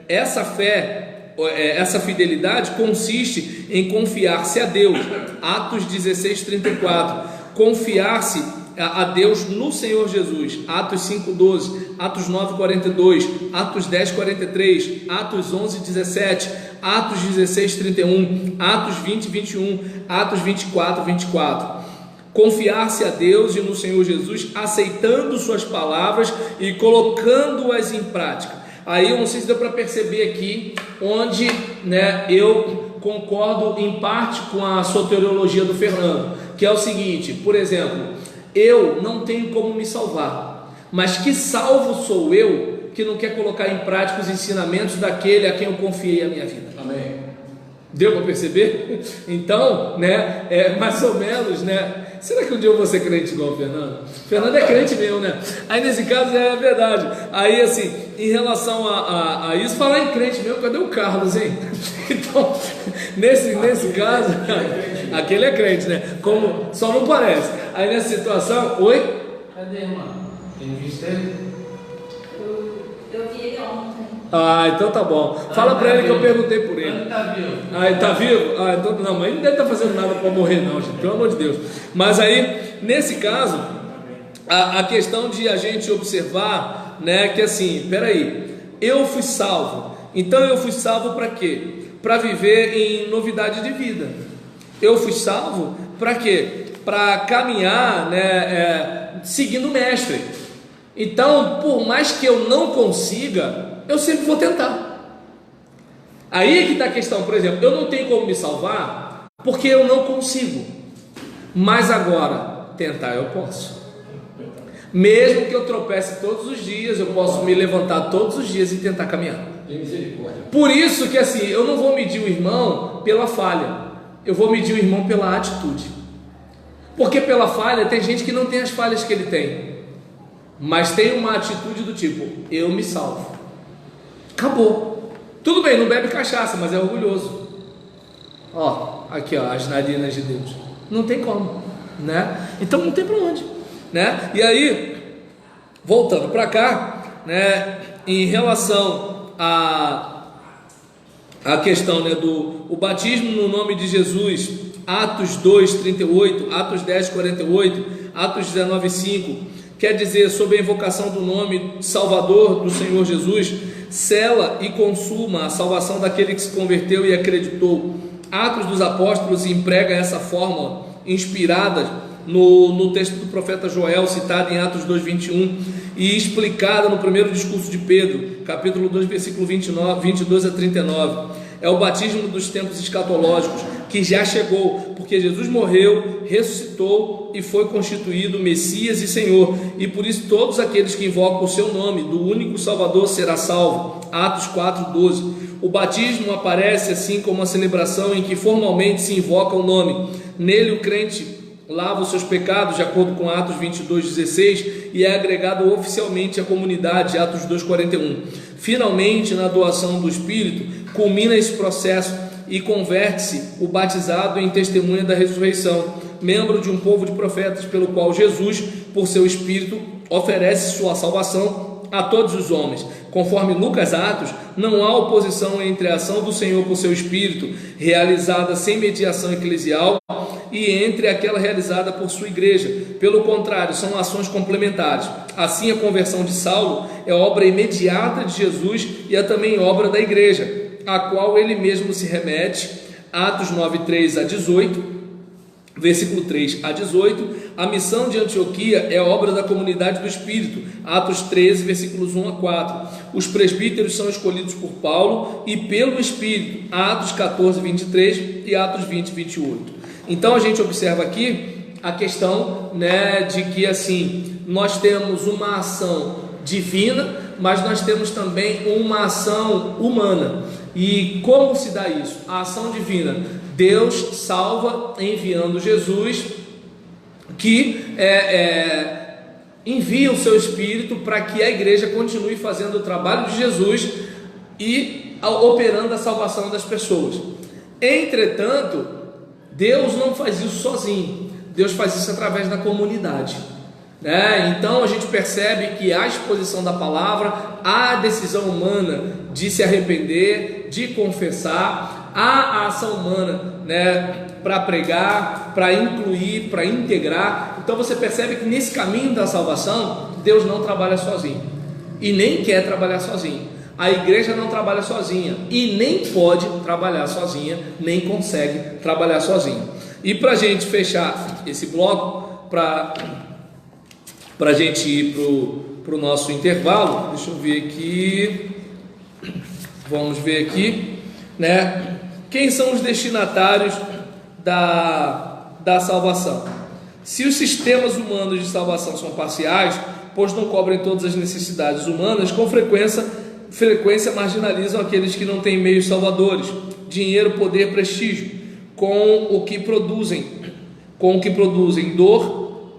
essa fé, essa fidelidade consiste em confiar-se a Deus. Atos 16, 34. Confiar-se a Deus no Senhor Jesus. Atos 5, 12. Atos 9, 42. Atos 10, 43. Atos 11, 17. Atos 16, 31. Atos 20, 21. Atos 24, 24. Confiar-se a Deus e no Senhor Jesus, aceitando suas palavras e colocando-as em prática. Aí eu não sei se deu para perceber aqui, onde, né, eu concordo em parte com a soteriologia do Fernando, que é o seguinte: por exemplo, eu não tenho como me salvar, mas que salvo sou eu que não quer colocar em prática os ensinamentos daquele a quem eu confiei a minha vida. Amém. Deu para perceber? Então, né, mais ou menos, né? Será que um dia eu vou ser crente igual o Fernando? Fernando é crente mesmo, né? Aí nesse caso é verdade. Aí assim, em relação a isso, falar em crente mesmo, cadê o Carlos, hein? Então, nesse caso, aquele é crente, né? Como só não parece. Aí nessa situação, oi? Cadê, irmão? Tem visto ele? Eu vi ele ontem. Ah, então tá bom. Fala pra ele que eu perguntei por ele. Ele tá vivo. Ah, ele tá vivo? Ah, então não, mas ele não deve estar fazendo nada para morrer não, gente, pelo amor de Deus. Mas aí, nesse caso, a questão de a gente observar, né, que assim, peraí, eu fui salvo. Então eu fui salvo para quê? Para viver em novidade de vida. Eu fui salvo para quê? Para caminhar, né, seguindo o mestre. Então, por mais que eu não consiga, eu sempre vou tentar. Aí é que está a questão. Por exemplo, eu não tenho como me salvar porque eu não consigo, mas agora tentar eu posso. Mesmo que eu tropece todos os dias, eu posso me levantar todos os dias e tentar caminhar. Por isso que assim, eu não vou medir o irmão pela falha, eu vou medir o irmão pela atitude. Porque pela falha, tem gente que não tem as falhas que ele tem, mas tem uma atitude do tipo, eu me salvo. Acabou. Tudo bem, não bebe cachaça, mas é orgulhoso. Ó, aqui ó, as narinas de Deus. Não tem como, né? Então não tem para onde, né? E aí, voltando para cá, né? Em relação a questão, né, do o batismo no nome de Jesus, Atos 2:38, Atos 10:48, Atos 19:5, quer dizer, sob a invocação do nome Salvador do Senhor Jesus, sela e consuma a salvação daquele que se converteu e acreditou. Atos dos Apóstolos emprega essa fórmula inspirada no texto do profeta Joel, citado em Atos 2:21 e explicada no primeiro discurso de Pedro, capítulo 2, versículo 22 a 39. É o batismo dos tempos escatológicos que já chegou, porque Jesus morreu, ressuscitou e foi constituído Messias e Senhor, e por isso todos aqueles que invocam o seu nome, do único Salvador, será salvo. Atos 4:12. O batismo aparece assim como uma celebração em que formalmente se invoca o nome. Nele o crente lava os seus pecados, de acordo com Atos 22:16, e é agregado oficialmente à comunidade, Atos 2:41. Finalmente, na doação do Espírito, culmina esse processo e converte-se o batizado em testemunha da ressurreição, membro de um povo de profetas, pelo qual Jesus, por seu Espírito, oferece sua salvação a todos os homens. Conforme Lucas Atos, não há oposição entre a ação do Senhor por seu Espírito, realizada sem mediação eclesial, e entre aquela realizada por sua igreja. Pelo contrário, são ações complementares. Assim, a conversão de Saulo é obra imediata de Jesus e é também obra da igreja, a qual ele mesmo se remete. Atos 9:3 a 18, versículo 3 a 18. A missão de Antioquia é obra da comunidade do Espírito. Atos 13, versículos 1 a 4. Os presbíteros são escolhidos por Paulo e pelo Espírito. Atos 14:23 e Atos 20:28. Então a gente observa aqui a questão, né, de que assim, nós temos uma ação divina, mas nós temos também uma ação humana. E como se dá isso? A ação divina, Deus salva enviando Jesus, que envia o seu Espírito para que a igreja continue fazendo o trabalho de Jesus e operando a salvação das pessoas. Entretanto, Deus não faz isso sozinho, Deus faz isso através da comunidade, né? Então a gente percebe que a exposição da palavra, a decisão humana de se arrepender, de confessar, a ação humana, né, para pregar, para incluir, para integrar. Então você percebe que nesse caminho da salvação, Deus não trabalha sozinho e nem quer trabalhar sozinho. A igreja não trabalha sozinha e nem pode trabalhar sozinha, nem consegue trabalhar sozinha. E para a gente fechar esse bloco, para a gente ir para o nosso intervalo, deixa eu ver aqui, vamos ver aqui, né? Quem são os destinatários da salvação? Se os sistemas humanos de salvação são parciais, pois não cobrem todas as necessidades humanas, com frequência marginalizam aqueles que não têm meios salvadores, dinheiro, poder, prestígio, com o que produzem dor.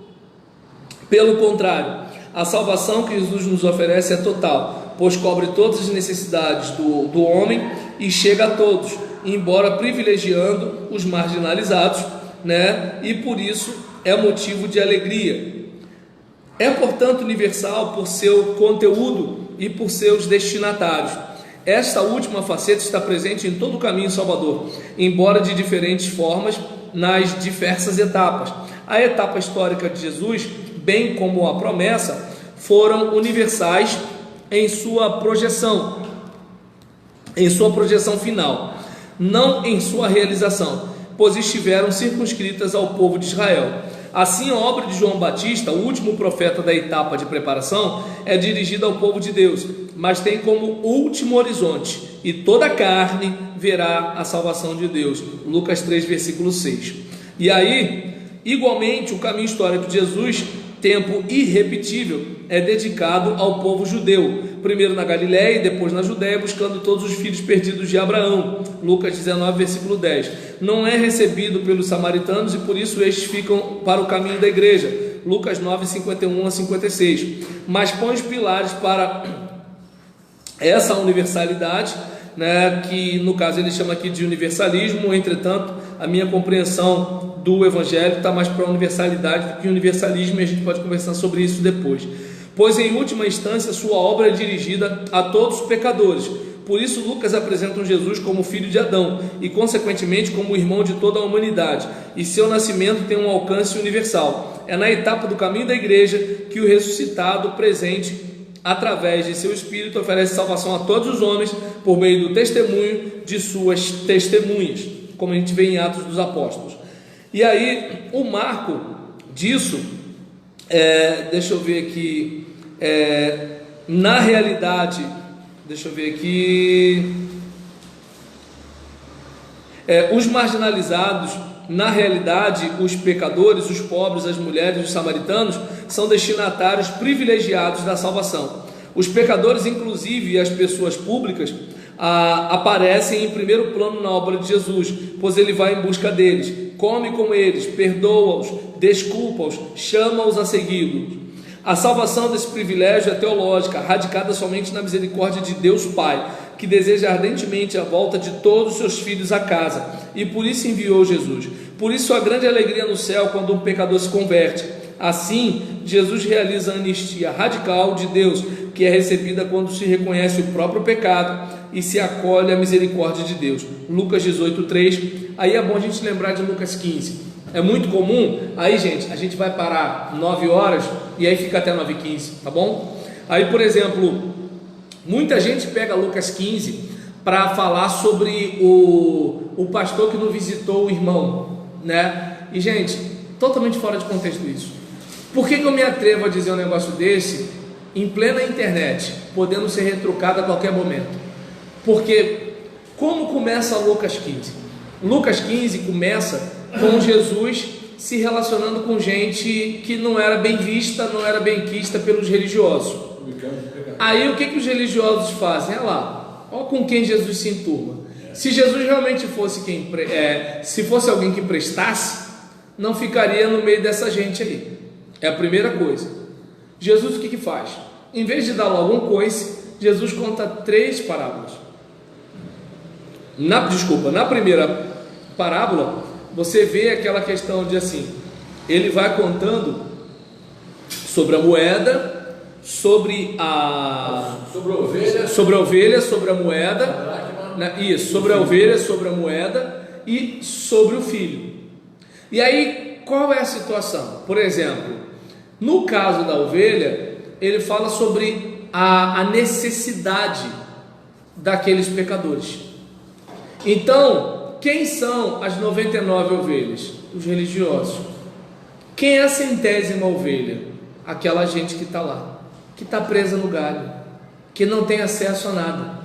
Pelo contrário, a salvação que Jesus nos oferece é total, pois cobre todas as necessidades do homem e chega a todos, embora privilegiando os marginalizados, né? E por isso é motivo de alegria. É, portanto, universal por seu conteúdo e por seus destinatários. Esta última faceta está presente em todo o caminho salvador, embora de diferentes formas nas diversas etapas. A etapa histórica de Jesus, bem como a promessa, foram universais em sua projeção final, não em sua realização, pois estiveram circunscritas ao povo de Israel. Assim, a obra de João Batista, o último profeta da etapa de preparação, é dirigida ao povo de Deus, mas tem como último horizonte: e toda carne verá a salvação de Deus. Lucas 3, versículo 6. E aí, igualmente, o caminho histórico de Jesus, tempo irrepetível, é dedicado ao povo judeu, primeiro na Galiléia e depois na Judéia, buscando todos os filhos perdidos de Abraão. Lucas 19, versículo 10. Não é recebido pelos samaritanos e por isso estes ficam para o caminho da igreja. Lucas 9, 51 a 56. Mas põe os pilares para essa universalidade, né, que no caso ele chama aqui de universalismo. Entretanto, a minha compreensão do evangelho está mais para a universalidade do que universalismo, e a gente pode conversar sobre isso depois. Pois em última instância sua obra é dirigida a todos os pecadores. Por isso Lucas apresenta Jesus como filho de Adão e consequentemente como irmão de toda a humanidade, e seu nascimento tem um alcance universal. É na etapa do caminho da igreja que o ressuscitado presente, através de seu Espírito, oferece salvação a todos os homens por meio do testemunho de suas testemunhas, como a gente vê em Atos dos Apóstolos. E aí o marco disso, deixa eu ver aqui, na realidade, deixa eu ver aqui, os marginalizados, na realidade, os pecadores, os pobres, as mulheres, os samaritanos, são destinatários privilegiados da salvação. Os pecadores, inclusive, e as pessoas públicas, aparecem em primeiro plano na obra de Jesus, pois ele vai em busca deles, come com eles, perdoa-os, desculpa-os, chama-os a segui-los. A salvação desse privilégio é teológica, radicada somente na misericórdia de Deus Pai, que deseja ardentemente a volta de todos os seus filhos a casa, e por isso enviou Jesus. Por isso a grande alegria no céu quando um pecador se converte. Assim, Jesus realiza a anistia radical de Deus, que é recebida quando se reconhece o próprio pecado e se acolhe a misericórdia de Deus. Lucas 18:3. Aí é bom a gente lembrar de Lucas 15. É muito comum, aí gente, a gente vai parar 9 horas e aí fica até 9h15, tá bom? Aí, por exemplo, muita gente pega Lucas 15 para falar sobre o pastor que não visitou o irmão, né? E gente, totalmente fora de contexto isso. Por que eu me atrevo a dizer um negócio desse em plena internet, podendo ser retrucado a qualquer momento? Porque como começa Lucas 15? Lucas 15 começa com Jesus se relacionando com gente que não era bem vista, não era bem quista pelos religiosos. Aí o que os religiosos fazem? Olha lá, olha com quem Jesus se enturma. Se Jesus realmente fosse se fosse alguém que prestasse, não ficaria no meio dessa gente aí. É a primeira coisa. Jesus o que faz? Em vez de dar logo um coice, Jesus conta 3 parábolas. Na primeira parábola, você vê aquela questão de assim, ele vai contando sobre a moeda, sobre a ovelha, sobre a moeda, né? Isso, sobre a ovelha, sobre a moeda e sobre o filho. E aí, qual é a situação? Por exemplo, no caso da ovelha, ele fala sobre a necessidade daqueles pecadores. Então, quem são as 99 ovelhas? Os religiosos. Quem é a 100ª ovelha? Aquela gente que está lá, que está presa no galho, que não tem acesso a nada,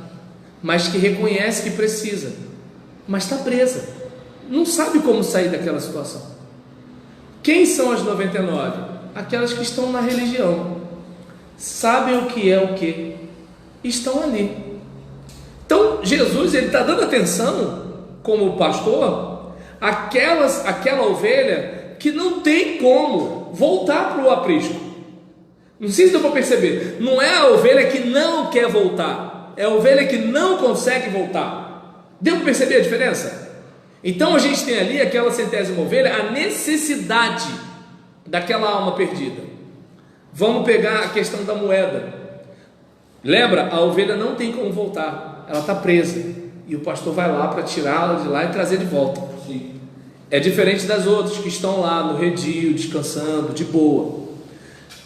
mas que reconhece que precisa, mas está presa, não sabe como sair daquela situação. Quem são as 99? Aquelas que estão na religião, sabem o que é o que, estão ali. Então Jesus está dando atenção como pastor aquela ovelha que não tem como voltar para o aprisco. Não sei se deu para perceber, não é a ovelha que não quer voltar, é a ovelha que não consegue voltar. Deu para perceber a diferença? Então a gente tem ali aquela 100ª ovelha, a necessidade daquela alma perdida. Vamos pegar a questão da moeda. Lembra? A ovelha não tem como voltar, ela está presa, e o pastor vai lá para tirá-la de lá e trazer de volta. Sim. É diferente das outras que estão lá no redil, descansando, de boa.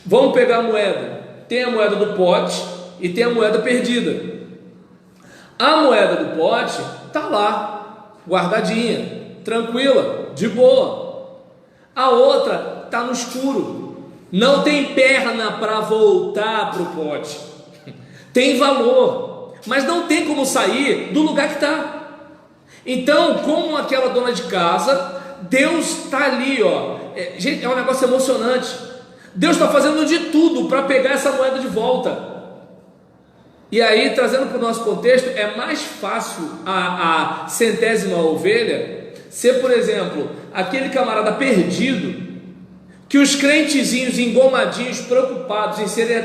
Vamos pegar a moeda. Tem a moeda do pote e tem a moeda perdida. A moeda do pote está lá, guardadinha, tranquila, de boa. A outra está no escuro, não tem perna para voltar para o pote, tem valor, mas não tem como sair do lugar que está. Então, como aquela dona de casa, Deus está ali, ó. Gente, é um negócio emocionante. Deus está fazendo de tudo para pegar essa moeda de volta. E aí, trazendo para o nosso contexto, é mais fácil a centésima ovelha ser, por exemplo, aquele camarada perdido, que os crentezinhos engomadinhos, preocupados em serem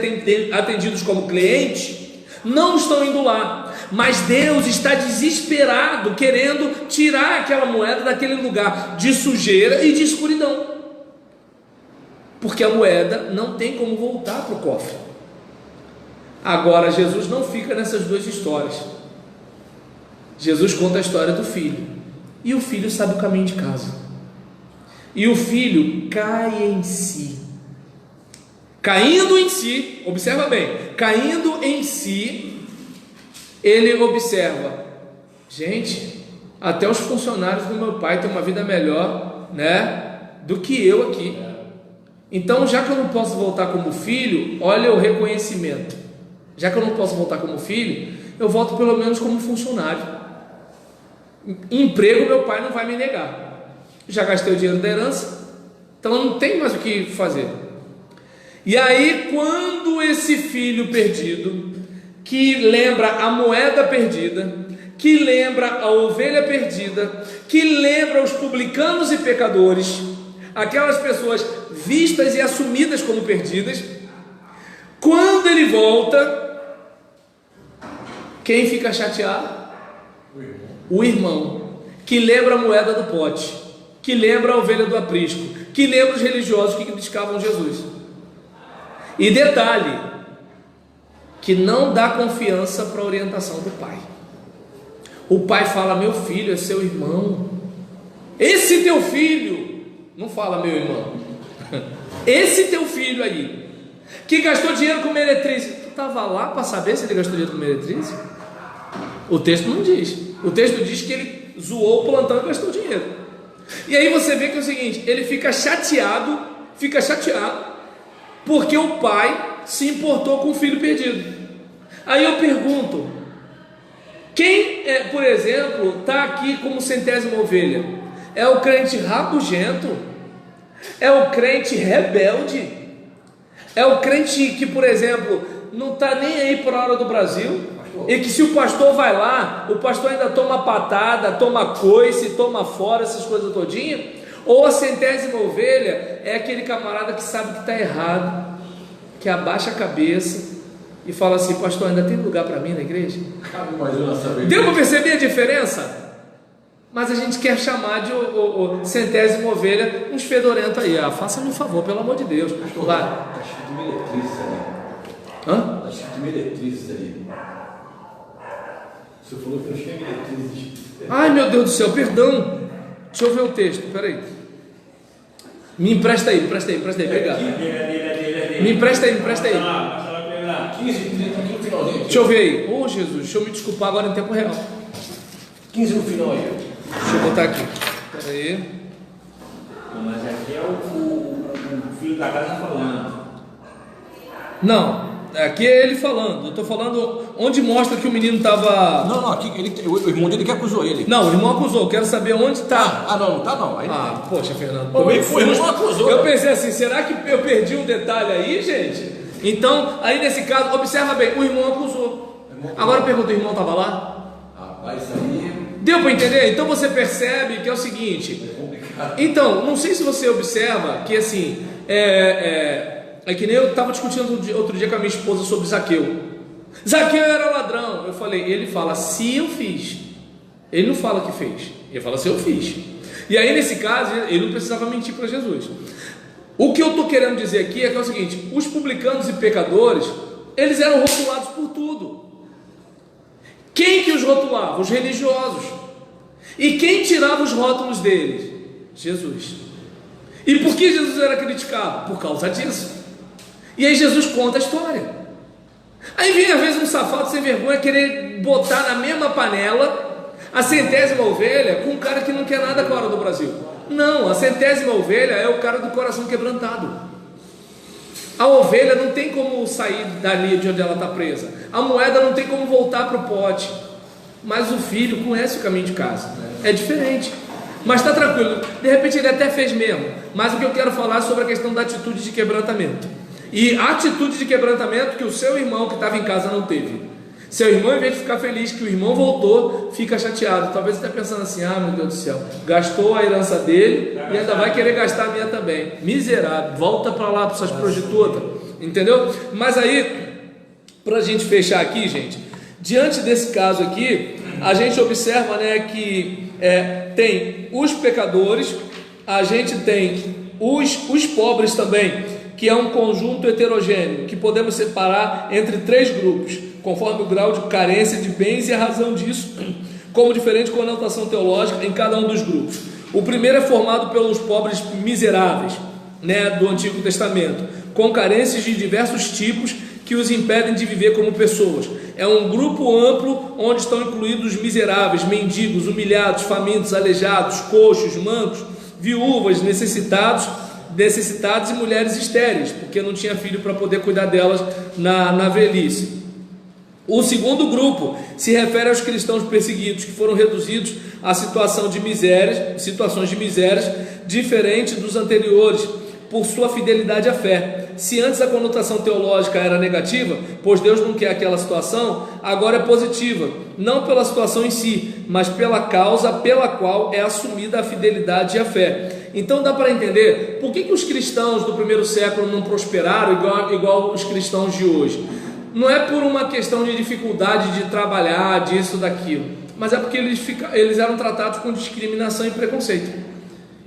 atendidos como clientes, não estão indo lá, mas Deus está desesperado, querendo tirar aquela moeda daquele lugar de sujeira e de escuridão, porque a moeda não tem como voltar para o cofre. Agora, Jesus não fica nessas duas histórias. Jesus conta a história do filho, e o filho sabe o caminho de casa, e o filho cai em si. Caindo em si, observa bem, caindo em si, ele observa: gente, até os funcionários do meu pai têm uma vida melhor, né, do que eu aqui. Então, já que eu não posso voltar como filho, olha o reconhecimento. Já que eu não posso voltar como filho, eu volto pelo menos como funcionário. Emprego meu pai não vai me negar. Já gastei o dinheiro da herança, então eu não tenho mais o que fazer. E aí, quando esse filho perdido, que lembra a moeda perdida, que lembra a ovelha perdida, que lembra os publicanos e pecadores, aquelas pessoas vistas e assumidas como perdidas, quando ele volta, quem fica chateado? O irmão, que lembra a moeda do pote, que lembra a ovelha do aprisco, que lembra os religiosos que criticavam Jesus. E detalhe, que não dá confiança para a orientação do pai. O pai fala: meu filho é seu irmão. Esse teu filho, não fala meu irmão, esse teu filho aí, que gastou dinheiro com meretriz, tu estava lá para saber se ele gastou dinheiro com meretriz? O texto não diz. O texto diz que ele zoou o plantão e gastou dinheiro. E aí você vê que é o seguinte, ele fica chateado, porque o pai se importou com o filho perdido. Aí eu pergunto, quem, por exemplo, está aqui como centésima ovelha? É o crente rabugento? É o crente rebelde? É o crente que, por exemplo, não está nem aí para a hora do Brasil? E que se o pastor vai lá, o pastor ainda toma patada, toma coice, toma fora, essas coisas todinhas? Ou a centésima ovelha é aquele camarada que sabe que está errado, que abaixa a cabeça e fala assim: pastor, ainda tem lugar para mim na igreja? Deu para perceber a diferença? Mas a gente quer chamar de centésima ovelha uns fedorentos aí. Faça-me um favor, pelo amor de Deus. Está escrito de meretrizes ali. Hã? Está escrito de meretrizes ali. Você falou que eu tinha meretrizes. Ai, meu Deus do céu, perdão. Deixa eu ver o texto, peraí. Me empresta aí, obrigado. Me empresta aí. 15, 30 aqui no finalzinho. Deixa eu ver aí. Ô Jesus, deixa eu me desculpar agora em tempo real. 15 no final aí. Deixa eu botar aqui. Peraí. Mas aqui é o filho da casa falando. Não, aqui é ele falando. Eu estou falando onde mostra que o menino estava. Não, aqui o irmão dele que acusou ele. Não, o irmão acusou. Quero saber onde está. Não tá não. Aí não. Poxa, Fernando. O irmão acusou. Eu pensei assim, será que eu perdi um detalhe aí, gente? Então, aí nesse caso, observa bem, o irmão acusou. Agora pergunta, o irmão estava lá? Rapaz, isso aí... Deu para entender? Então você percebe que é o seguinte. Então, não sei se você observa que assim, é que nem eu estava discutindo outro dia com a minha esposa sobre Zaqueu. Zaqueu era ladrão. Eu falei, ele fala, se eu fiz. Ele não fala que fez, ele fala, se eu fiz. E aí nesse caso, ele não precisava mentir para Jesus. O que eu estou querendo dizer aqui é o seguinte: os publicanos e pecadores, eles eram rotulados por tudo. Quem que os rotulava? Os religiosos. E quem tirava os rótulos deles? Jesus. E por que Jesus era criticado? Por causa disso. E aí Jesus conta a história. Aí vem às vezes um safado sem vergonha querer botar na mesma panela a centésima ovelha com um cara que não quer nada com a hora do Brasil. Não, a centésima ovelha é o cara do coração quebrantado. A ovelha não tem como sair dali de onde ela está presa. A moeda não tem como voltar para o pote. Mas o filho conhece o caminho de casa. É diferente. Mas está tranquilo. De repente ele até fez mesmo. Mas o que eu quero falar é sobre a questão da atitude de quebrantamento. E a atitude de quebrantamento que o seu irmão que estava em casa não teve. Seu irmão, em vez de ficar feliz que o irmão voltou, fica chateado. Talvez esteja pensando assim: ah, meu Deus do céu, gastou a herança dele e ainda vai querer gastar a minha também. Miserável, volta para lá para suas prostitutas. Entendeu? Mas aí, para a gente fechar aqui, gente, diante desse caso aqui, a gente observa, né, que tem os pecadores, a gente tem os pobres também, que é um conjunto heterogêneo, que podemos separar entre 3 grupos, conforme o grau de carência de bens e a razão disso, como diferente conotação teológica em cada um dos grupos. O primeiro é formado pelos pobres miseráveis, né, do Antigo Testamento, com carências de diversos tipos que os impedem de viver como pessoas. É um grupo amplo onde estão incluídos miseráveis, mendigos, humilhados, famintos, aleijados, coxos, mancos, viúvas, necessitados e mulheres estéreis, porque não tinha filho para poder cuidar delas na velhice. O segundo grupo se refere aos cristãos perseguidos, que foram reduzidos a situações de misérias diferentes dos anteriores, por sua fidelidade à fé. Se antes a conotação teológica era negativa, pois Deus não quer aquela situação, agora é positiva, não pela situação em si, mas pela causa pela qual é assumida a fidelidade e a fé. Então dá para entender por que os cristãos do primeiro século não prosperaram igual os cristãos de hoje. Não é por uma questão de dificuldade de trabalhar, disso, daquilo, mas é porque eles eram tratados com discriminação e preconceito.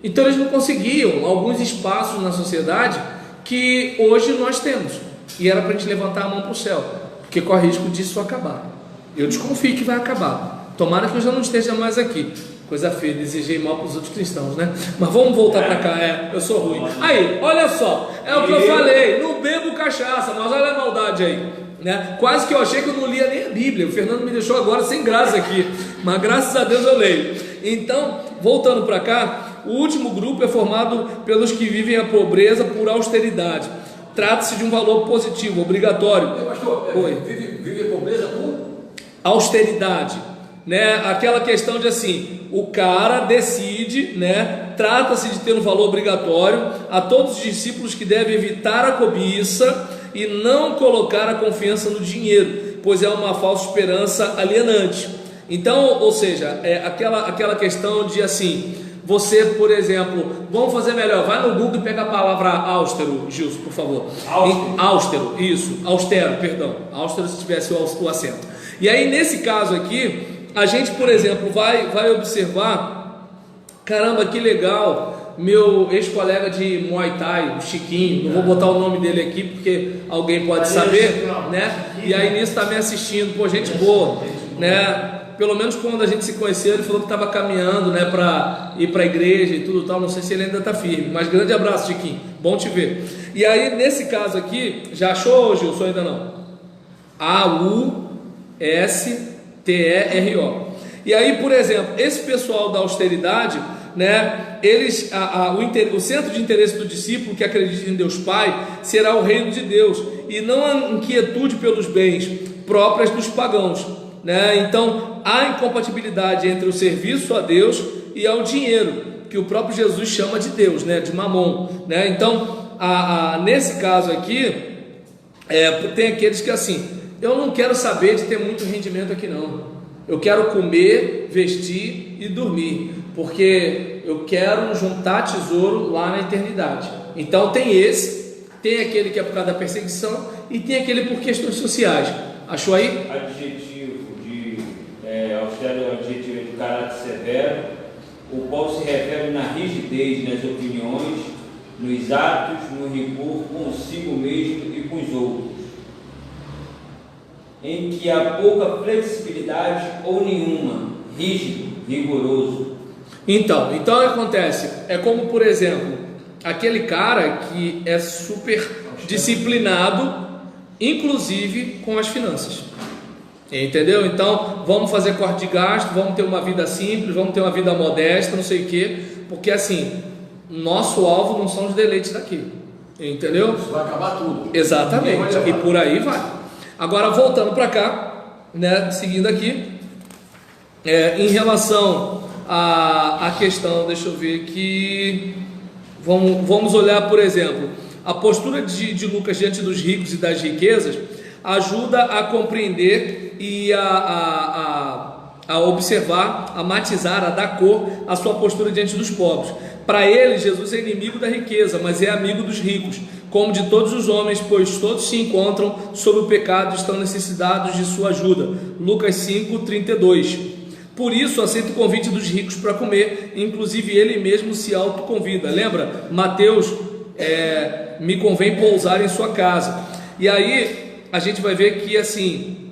Então eles não conseguiam alguns espaços na sociedade que hoje nós temos, e era para a gente levantar a mão para o céu, porque corre risco disso acabar. Eu desconfio que vai acabar. Tomara que eu já não esteja mais aqui. Coisa feia, desejei mal para os outros cristãos, né? Mas vamos voltar para cá. Eu sou ruim. Aí, olha só, é o que eu falei, não bebo cachaça, mas olha a maldade aí, né? Quase que eu achei que eu não lia nem a Bíblia. O Fernando me deixou agora sem graça aqui, mas graças a Deus eu leio. Então, voltando para cá, o último grupo é formado pelos que vivem a pobreza por austeridade. Trata-se de um valor positivo, obrigatório. Pastor, vive a pobreza por austeridade, né? Aquela questão de assim, o cara decide, né? Trata-se de ter um valor obrigatório a todos os discípulos que devem evitar a cobiça e não colocar a confiança no dinheiro, pois é uma falsa esperança alienante. Então, ou seja, é aquela questão de assim, você, por exemplo, vamos fazer melhor, vai no Google e pega a palavra austero, Gilson, por favor. Austero, isso, austero, perdão, austero se tivesse o acento. E aí, nesse caso aqui, a gente, por exemplo, vai observar, caramba, que legal, meu ex-colega de Muay Thai, o Chiquinho, não vou botar o nome dele aqui porque alguém pode saber, né? E aí nisso está me assistindo, pô, gente boa, né? Pelo menos quando a gente se conheceu, ele falou que estava caminhando, né, para ir para a igreja e tudo tal. Não sei se ele ainda está firme, mas grande abraço, Chiquinho, bom te ver. E aí, nesse caso aqui, já achou, Gilson? Ainda não? AUSTERO. E aí, por exemplo, esse pessoal da austeridade, né, eles, o centro de interesse do discípulo que acredita em Deus Pai será o reino de Deus, e não a inquietude pelos bens próprios dos pagãos, né? Então há incompatibilidade entre o serviço a Deus e ao dinheiro, que o próprio Jesus chama de Deus, né? De mamon, né? Então nesse caso aqui tem aqueles que assim, eu não quero saber de ter muito rendimento aqui não, eu quero comer, vestir e dormir, porque eu quero juntar tesouro lá na eternidade. Então tem aquele que é por causa da perseguição e tem aquele por questões sociais. Achou aí? Adjetivo austero é um adjetivo de caráter severo, o qual se refere na rigidez nas opiniões, nos atos, no rigor consigo mesmo e com os outros, em que há pouca flexibilidade ou nenhuma, rígido, rigoroso. Então o que acontece? É como, por exemplo, aquele cara que é super disciplinado, inclusive com as finanças. Entendeu? Então, vamos fazer corte de gasto, vamos ter uma vida simples, vamos ter uma vida modesta, não sei o quê, porque assim, nosso alvo não são os deleites daqui. Entendeu? Isso vai acabar tudo. Exatamente. E por aí vai. Agora, voltando para cá, né, seguindo aqui, em relação à questão, deixa eu ver aqui, vamos olhar, por exemplo, a postura de Lucas diante dos ricos e das riquezas ajuda a compreender e a observar, a matizar, a dar cor à sua postura diante dos pobres. Para ele, Jesus é inimigo da riqueza, mas é amigo dos ricos, como de todos os homens, pois todos se encontram sob o pecado e estão necessitados de sua ajuda. Lucas 5:32. Por isso aceita o convite dos ricos para comer, inclusive ele mesmo se autoconvida. Lembra? Mateus, me convém pousar em sua casa. E aí a gente vai ver que assim,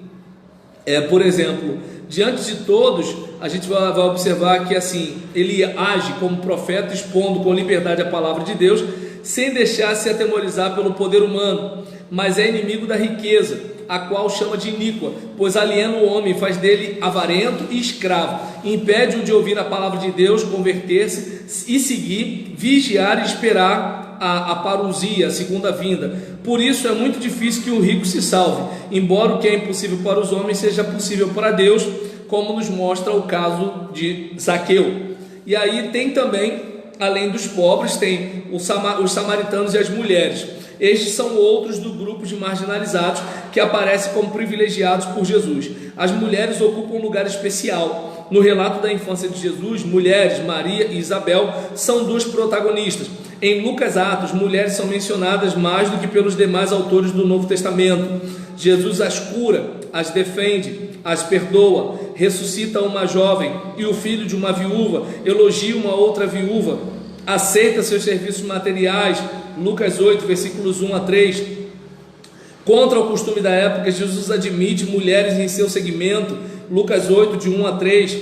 por exemplo, diante de todos, a gente vai observar que assim, ele age como profeta, expondo com liberdade a palavra de Deus, sem deixar se atemorizar pelo poder humano, mas é inimigo da riqueza, a qual chama de iníqua, pois aliena o homem, faz dele avarento e escravo, impede-o de ouvir a palavra de Deus, converter-se e seguir, vigiar e esperar a parousia, a segunda vinda. Por isso é muito difícil que o rico se salve, embora o que é impossível para os homens seja possível para Deus, como nos mostra o caso de Zaqueu. E aí tem também, além dos pobres, tem os samaritanos e as mulheres. Estes são outros do grupo de marginalizados que aparecem como privilegiados por Jesus. As mulheres ocupam um lugar especial. No relato da infância de Jesus, mulheres, Maria e Isabel, são duas protagonistas. Em Lucas Atos, mulheres são mencionadas mais do que pelos demais autores do Novo Testamento. Jesus as cura, as defende, as perdoa, ressuscita uma jovem e o filho de uma viúva, elogia uma outra viúva, aceita seus serviços materiais. Lucas 8, versículos 1-3. Contra o costume da época, Jesus admite mulheres em seu segmento. Lucas 8, de 1-3,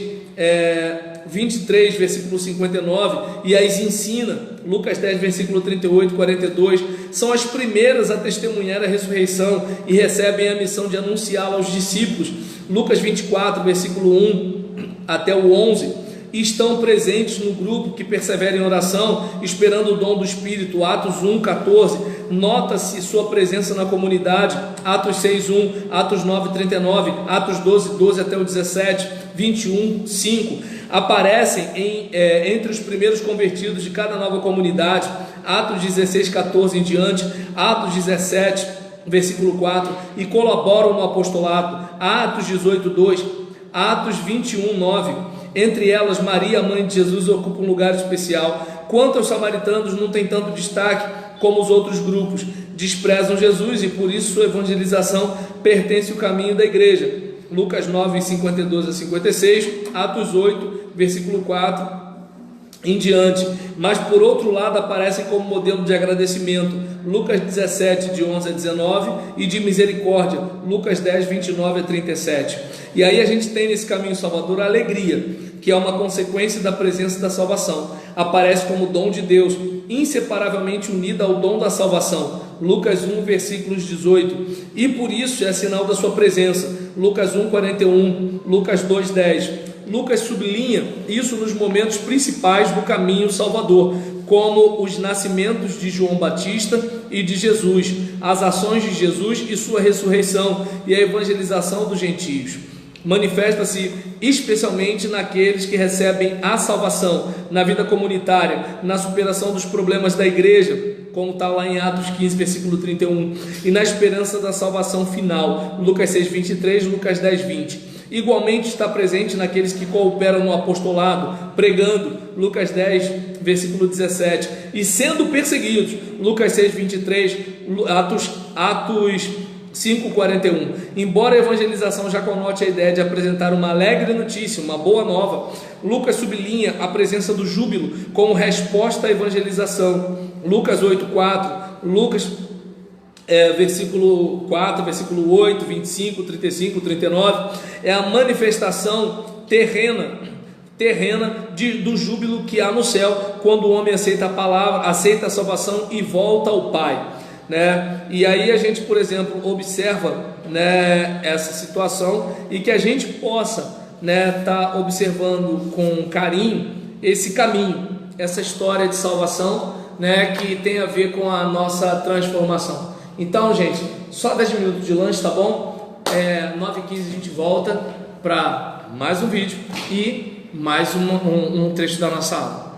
23, versículo 59, e as ensina. Lucas 10, versículo 38 e 42. São as primeiras a testemunhar a ressurreição e recebem a missão de anunciá-la aos discípulos. Lucas 24, versículo 1 até o 11. Estão presentes no grupo que persevera em oração, esperando o dom do Espírito. Atos 1:14, nota-se sua presença na comunidade. Atos 6:1, Atos 9:39, Atos 12:12 até o 17, 21:5, aparecem entre os primeiros convertidos de cada nova comunidade. Atos 16:14 em diante, Atos 17, versículo 4, e colaboram no apostolado. Atos 18:2, Atos 21:9. Entre elas, Maria, mãe de Jesus, ocupa um lugar especial. Quanto aos samaritanos, não tem tanto destaque como os outros grupos. Desprezam Jesus e por isso sua evangelização pertence ao caminho da igreja. Lucas 9, 52-56, Atos 8, versículo 4 em diante. Mas por outro lado aparecem como modelo de agradecimento. Lucas 17, de 11-19, e de misericórdia. Lucas 10, 29-37. E aí a gente tem nesse caminho salvador a alegria, que é uma consequência da presença da salvação. Aparece como dom de Deus, inseparavelmente unida ao dom da salvação. Lucas 1, versículos 18. E por isso é sinal da sua presença. Lucas 1, 41, Lucas 2, 10. Lucas sublinha isso nos momentos principais do caminho salvador, como os nascimentos de João Batista e de Jesus, as ações de Jesus e sua ressurreição e a evangelização dos gentios. Manifesta-se especialmente naqueles que recebem a salvação, na vida comunitária, na superação dos problemas da igreja, como está lá em Atos 15, versículo 31, e na esperança da salvação final, Lucas 6, 23, Lucas 10, 20. Igualmente está presente naqueles que cooperam no apostolado, pregando, Lucas 10, versículo 17, e sendo perseguidos, Lucas 6, 23, Atos 5, 41. Embora a evangelização já conote a ideia de apresentar uma alegre notícia, uma boa nova, Lucas sublinha a presença do júbilo como resposta à evangelização. Lucas 8, 4, Lucas versículo 4, versículo 8, 25, 35, 39, é a manifestação terrena do júbilo que há no céu, quando o homem aceita a palavra, aceita a salvação e volta ao Pai. né? E aí a gente, por exemplo, observa, né, essa situação e que a gente possa, né, tá observando com carinho esse caminho, essa história de salvação, né, que tem a ver com a nossa transformação. Então, gente, só 10 minutos de lanche, tá bom? 9h15 a gente volta para mais um vídeo e mais um trecho da nossa aula.